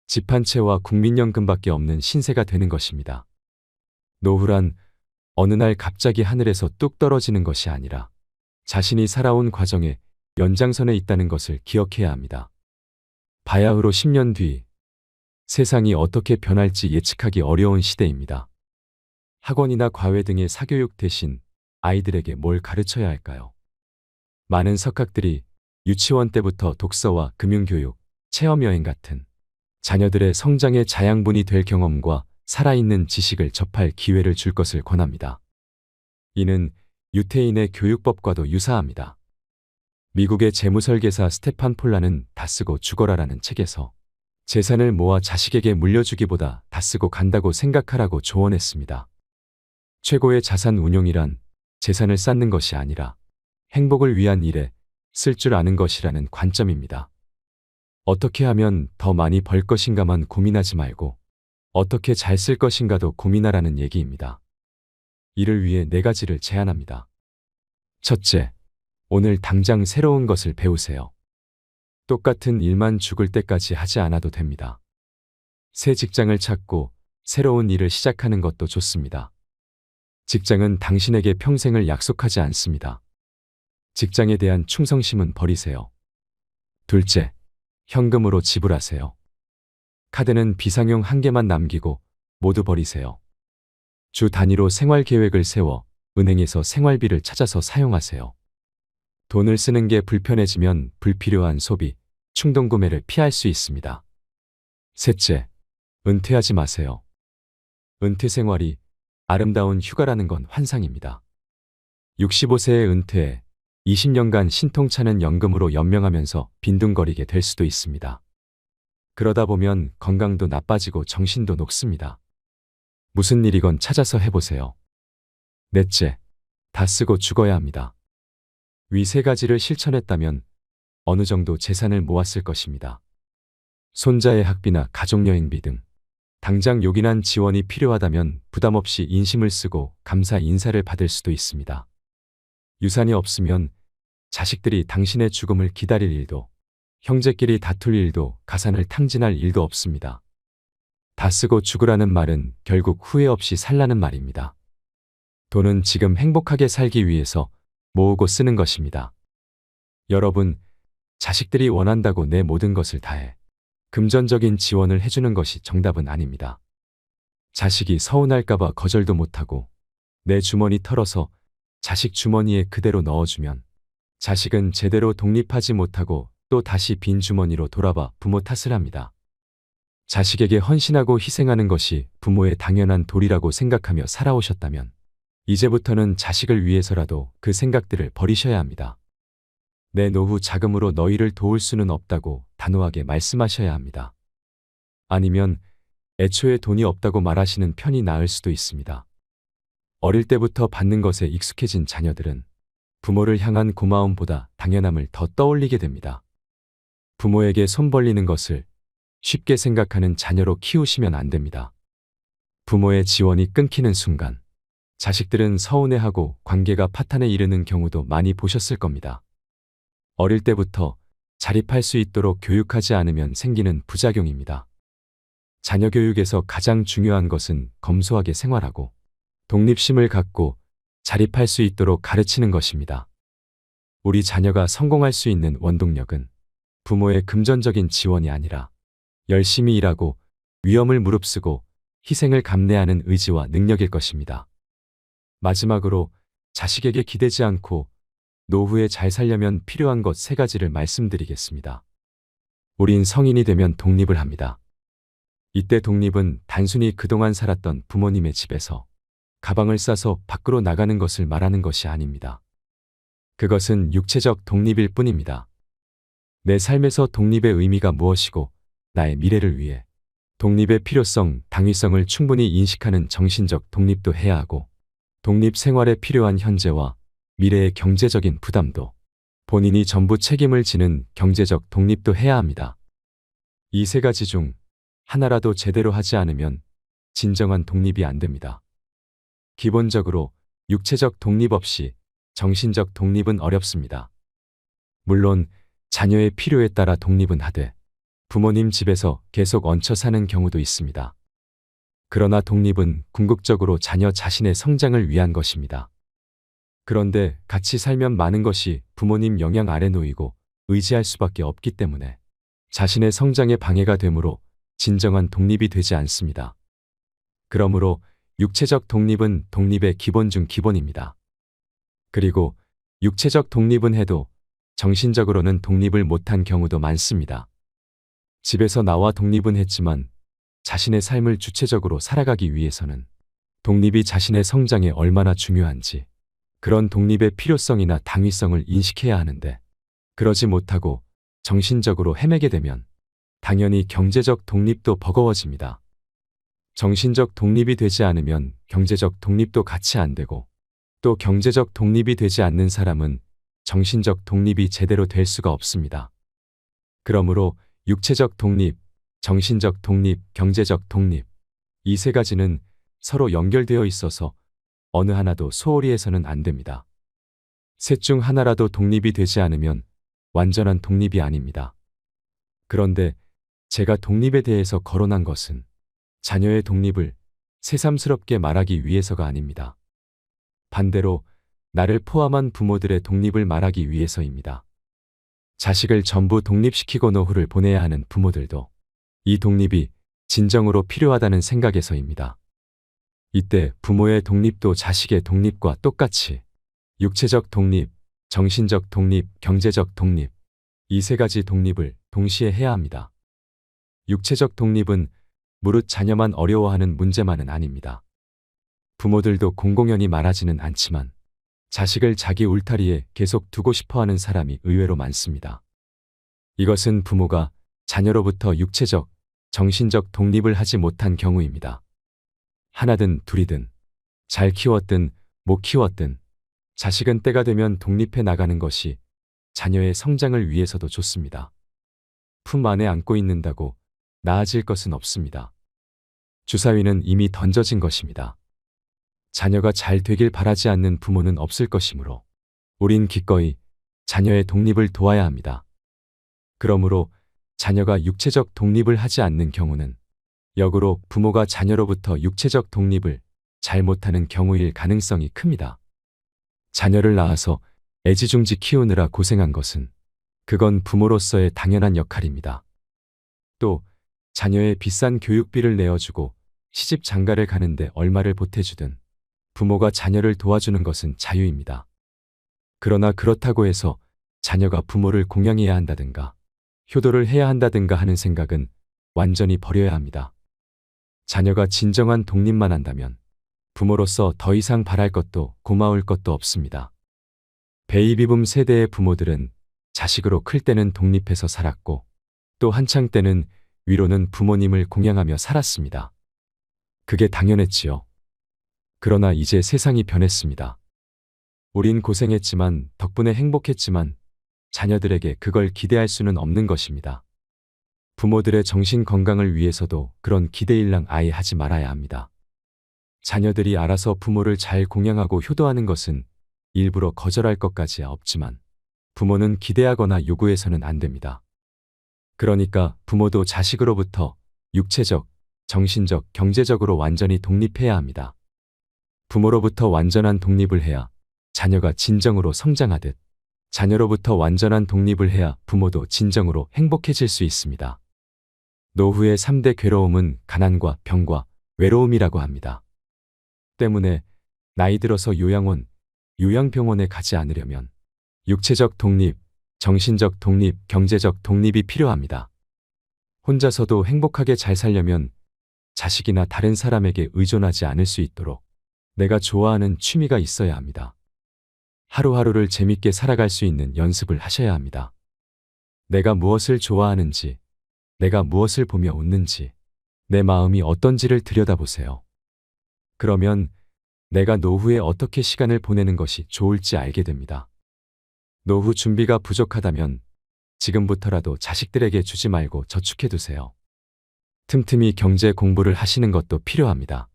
집 한 채와 국민연금밖에 없는 신세가 되는 것입니다. 노후란 어느 날 갑자기 하늘에서 뚝 떨어지는 것이 아니라 자신이 살아온 과정의 연장선에 있다는 것을 기억해야 합니다. 바야흐로 10년 뒤 세상이 어떻게 변할지 예측하기 어려운 시대입니다. 학원이나 과외 등의 사교육 대신 아이들에게 뭘 가르쳐야 할까요? 많은 석학들이 유치원 때부터 독서와 금융교육, 체험여행 같은 자녀들의 성장의 자양분이 될 경험과 살아있는 지식을 접할 기회를 줄 것을 권합니다. 이는 유태인의 교육법과도 유사합니다. 미국의 재무설계사 스테판 폴라는 다 쓰고 죽어라라는 책에서 재산을 모아 자식에게 물려주기보다 다 쓰고 간다고 생각하라고 조언했습니다. 최고의 자산 운용이란 재산을 쌓는 것이 아니라 행복을 위한 일에 쓸 줄 아는 것이라는 관점입니다. 어떻게 하면 더 많이 벌 것인가만 고민하지 말고 어떻게 잘 쓸 것인가도 고민하라는 얘기입니다. 이를 위해 4가지를 제안합니다. 첫째, 오늘 당장 새로운 것을 배우세요. 똑같은 일만 죽을 때까지 하지 않아도 됩니다. 새 직장을 찾고 새로운 일을 시작하는 것도 좋습니다. 직장은 당신에게 평생을 약속하지 않습니다. 직장에 대한 충성심은 버리세요. 둘째, 현금으로 지불하세요. 카드는 비상용 1개만 남기고 모두 버리세요. 주 단위로 생활 계획을 세워 은행에서 생활비를 찾아서 사용하세요. 돈을 쓰는 게 불편해지면 불필요한 소비, 충동 구매를 피할 수 있습니다. 셋째, 은퇴하지 마세요. 은퇴 생활이 아름다운 휴가라는 건 환상입니다. 65세에 은퇴해 20년간 신통차는 연금으로 연명하면서 빈둥거리게 될 수도 있습니다. 그러다 보면 건강도 나빠지고 정신도 녹습니다. 무슨 일이건 찾아서 해보세요. 넷째, 다 쓰고 죽어야 합니다. 위 3가지를 실천했다면 어느 정도 재산을 모았을 것입니다. 손자의 학비나 가족여행비 등 당장 요긴한 지원이 필요하다면 부담 없이 인심을 쓰고 감사 인사를 받을 수도 있습니다. 유산이 없으면 자식들이 당신의 죽음을 기다릴 일도, 형제끼리 다툴 일도, 가산을 탕진할 일도 없습니다. 다 쓰고 죽으라는 말은 결국 후회 없이 살라는 말입니다. 돈은 지금 행복하게 살기 위해서 모으고 쓰는 것입니다. 여러분, 자식들이 원한다고 내 모든 것을 다해 금전적인 지원을 해주는 것이 정답은 아닙니다. 자식이 서운할까봐 거절도 못하고 내 주머니 털어서 자식 주머니에 그대로 넣어주면 자식은 제대로 독립하지 못하고 또 다시 빈 주머니로 돌아와 부모 탓을 합니다. 자식에게 헌신하고 희생하는 것이 부모의 당연한 도리라고 생각하며 살아오셨다면 이제부터는 자식을 위해서라도 그 생각들을 버리셔야 합니다. 내 노후 자금으로 너희를 도울 수는 없다고 단호하게 말씀하셔야 합니다. 아니면 애초에 돈이 없다고 말하시는 편이 나을 수도 있습니다. 어릴 때부터 받는 것에 익숙해진 자녀들은 부모를 향한 고마움보다 당연함을 더 떠올리게 됩니다. 부모에게 손 벌리는 것을 쉽게 생각하는 자녀로 키우시면 안 됩니다. 부모의 지원이 끊기는 순간 자식들은 서운해하고 관계가 파탄에 이르는 경우도 많이 보셨을 겁니다. 어릴 때부터 자립할 수 있도록 교육하지 않으면 생기는 부작용입니다. 자녀 교육에서 가장 중요한 것은 검소하게 생활하고 독립심을 갖고 자립할 수 있도록 가르치는 것입니다. 우리 자녀가 성공할 수 있는 원동력은 부모의 금전적인 지원이 아니라 열심히 일하고 위험을 무릅쓰고 희생을 감내하는 의지와 능력일 것입니다. 마지막으로 자식에게 기대지 않고 노후에 잘 살려면 필요한 것 3가지를 말씀드리겠습니다. 우린 성인이 되면 독립을 합니다. 이때 독립은 단순히 그동안 살았던 부모님의 집에서 가방을 싸서 밖으로 나가는 것을 말하는 것이 아닙니다. 그것은 육체적 독립일 뿐입니다. 내 삶에서 독립의 의미가 무엇이고 나의 미래를 위해 독립의 필요성, 당위성을 충분히 인식하는 정신적 독립도 해야 하고 독립 생활에 필요한 현재와 미래의 경제적인 부담도 본인이 전부 책임을 지는 경제적 독립도 해야 합니다. 이 3가지 중 하나라도 제대로 하지 않으면 진정한 독립이 안 됩니다. 기본적으로 육체적 독립 없이 정신적 독립은 어렵습니다. 물론 자녀의 필요에 따라 독립은 하되 부모님 집에서 계속 얹혀 사는 경우도 있습니다. 그러나 독립은 궁극적으로 자녀 자신의 성장을 위한 것입니다. 그런데 같이 살면 많은 것이 부모님 영향 아래 놓이고 의지할 수밖에 없기 때문에 자신의 성장에 방해가 되므로 진정한 독립이 되지 않습니다. 그러므로 육체적 독립은 독립의 기본 중 기본입니다. 그리고 육체적 독립은 해도 정신적으로는 독립을 못한 경우도 많습니다. 집에서 나와 독립은 했지만 자신의 삶을 주체적으로 살아가기 위해서는 독립이 자신의 성장에 얼마나 중요한지, 그런 독립의 필요성이나 당위성을 인식해야 하는데, 그러지 못하고 정신적으로 헤매게 되면 당연히 경제적 독립도 버거워집니다. 정신적 독립이 되지 않으면 경제적 독립도 같이 안 되고, 또 경제적 독립이 되지 않는 사람은 정신적 독립이 제대로 될 수가 없습니다. 그러므로 육체적 독립, 정신적 독립, 경제적 독립, 이 세 가지는 서로 연결되어 있어서 어느 하나도 소홀히 해서는 안 됩니다. 셋 중 하나라도 독립이 되지 않으면 완전한 독립이 아닙니다. 그런데 제가 독립에 대해서 거론한 것은 자녀의 독립을 새삼스럽게 말하기 위해서가 아닙니다. 반대로 나를 포함한 부모들의 독립을 말하기 위해서입니다. 자식을 전부 독립시키고 노후를 보내야 하는 부모들도 이 독립이 진정으로 필요하다는 생각에서입니다. 이때 부모의 독립도 자식의 독립과 똑같이 육체적 독립, 정신적 독립, 경제적 독립, 이 세 가지 독립을 동시에 해야 합니다. 육체적 독립은 무릇 자녀만 어려워하는 문제만은 아닙니다. 부모들도 공공연히 말하지는 않지만 자식을 자기 울타리에 계속 두고 싶어 하는 사람이 의외로 많습니다. 이것은 부모가 자녀로부터 육체적, 정신적 독립을 하지 못한 경우입니다. 하나든 둘이든, 잘 키웠든 못 키웠든 자식은 때가 되면 독립해 나가는 것이 자녀의 성장을 위해서도 좋습니다. 품 안에 안고 있는다고 나아질 것은 없습니다. 주사위는 이미 던져진 것입니다. 자녀가 잘 되길 바라지 않는 부모는 없을 것이므로 우린 기꺼이 자녀의 독립을 도와야 합니다. 그러므로 자녀가 육체적 독립을 하지 않는 경우는 역으로 부모가 자녀로부터 육체적 독립을 잘 못하는 경우일 가능성이 큽니다. 자녀를 낳아서 애지중지 키우느라 고생한 것은 그건 부모로서의 당연한 역할입니다. 또 자녀의 비싼 교육비를 내어주고 시집 장가를 가는데 얼마를 보태주든 부모가 자녀를 도와주는 것은 자유입니다. 그러나 그렇다고 해서 자녀가 부모를 공양해야 한다든가 효도를 해야 한다든가 하는 생각은 완전히 버려야 합니다. 자녀가 진정한 독립만 한다면 부모로서 더 이상 바랄 것도 고마울 것도 없습니다. 베이비붐 세대의 부모들은 자식으로 클 때는 독립해서 살았고 또 한창 때는 위로는 부모님을 공양하며 살았습니다. 그게 당연했지요. 그러나 이제 세상이 변했습니다. 우린 고생했지만 덕분에 행복했지만 자녀들에게 그걸 기대할 수는 없는 것입니다. 부모들의 정신 건강을 위해서도 그런 기대일랑 아예 하지 말아야 합니다. 자녀들이 알아서 부모를 잘 공양하고 효도하는 것은 일부러 거절할 것까지야 없지만 부모는 기대하거나 요구해서는 안 됩니다. 그러니까 부모도 자식으로부터 육체적, 정신적, 경제적으로 완전히 독립해야 합니다. 부모로부터 완전한 독립을 해야 자녀가 진정으로 성장하듯 자녀로부터 완전한 독립을 해야 부모도 진정으로 행복해질 수 있습니다. 노후의 3대 괴로움은 가난과 병과 외로움이라고 합니다. 때문에 나이 들어서 요양원, 요양병원에 가지 않으려면 육체적 독립, 정신적 독립, 경제적 독립이 필요합니다. 혼자서도 행복하게 잘 살려면 자식이나 다른 사람에게 의존하지 않을 수 있도록 내가 좋아하는 취미가 있어야 합니다. 하루하루를 재밌게 살아갈 수 있는 연습을 하셔야 합니다. 내가 무엇을 좋아하는지, 내가 무엇을 보며 웃는지, 내 마음이 어떤지를 들여다보세요. 그러면 내가 노후에 어떻게 시간을 보내는 것이 좋을지 알게 됩니다. 노후 준비가 부족하다면 지금부터라도 자식들에게 주지 말고 저축해 두세요. 틈틈이 경제 공부를 하시는 것도 필요합니다.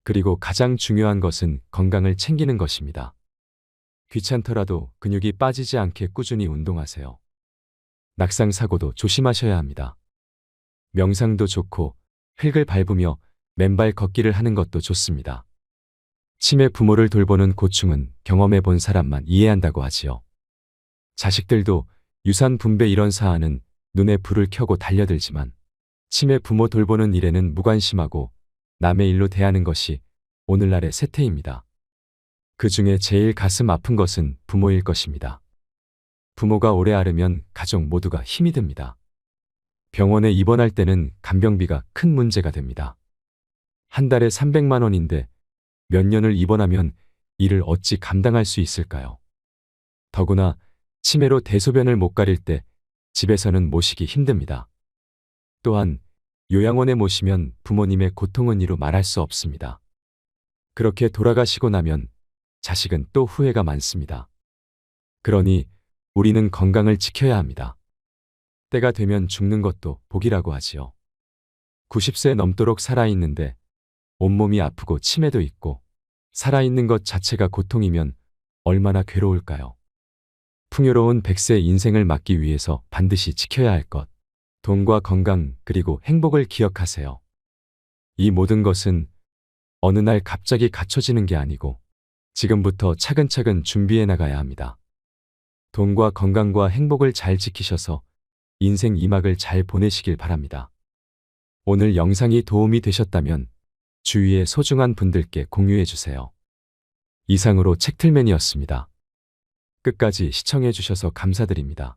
그리고 가장 중요한 것은 건강을 챙기는 것입니다. 귀찮더라도 근육이 빠지지 않게 꾸준히 운동하세요. 낙상 사고도 조심하셔야 합니다. 명상도 좋고 흙을 밟으며 맨발 걷기를 하는 것도 좋습니다. 치매 부모를 돌보는 고충은 경험해 본 사람만 이해한다고 하지요. 자식들도 유산 분배 이런 사안은 눈에 불을 켜고 달려들지만 치매 부모 돌보는 일에는 무관심하고 남의 일로 대하는 것이 오늘날의 세태입니다. 그 중에 제일 가슴 아픈 것은 부모일 것입니다. 부모가 오래 앓으면 가족 모두가 힘이 듭니다. 병원에 입원할 때는 간병비가 큰 문제가 됩니다. 한 달에 300만 원인데 몇 년을 입원하면 이를 어찌 감당할 수 있을까요? 더구나 치매로 대소변을 못 가릴 때 집에서는 모시기 힘듭니다. 또한 요양원에 모시면 부모님의 고통은 이루 말할 수 없습니다. 그렇게 돌아가시고 나면 자식은 또 후회가 많습니다. 그러니 우리는 건강을 지켜야 합니다. 때가 되면 죽는 것도 복이라고 하지요. 90세 넘도록 살아있는데 온몸이 아프고 치매도 있고 살아있는 것 자체가 고통이면 얼마나 괴로울까요? 풍요로운 100세 인생을 맞기 위해서 반드시 지켜야 할 것, 돈과 건강 그리고 행복을 기억하세요. 이 모든 것은 어느 날 갑자기 갖춰지는 게 아니고 지금부터 차근차근 준비해 나가야 합니다. 돈과 건강과 행복을 잘 지키셔서 인생 2막을 잘 보내시길 바랍니다. 오늘 영상이 도움이 되셨다면 주위의 소중한 분들께 공유해 주세요. 이상으로 책틀맨이었습니다. 끝까지 시청해 주셔서 감사드립니다.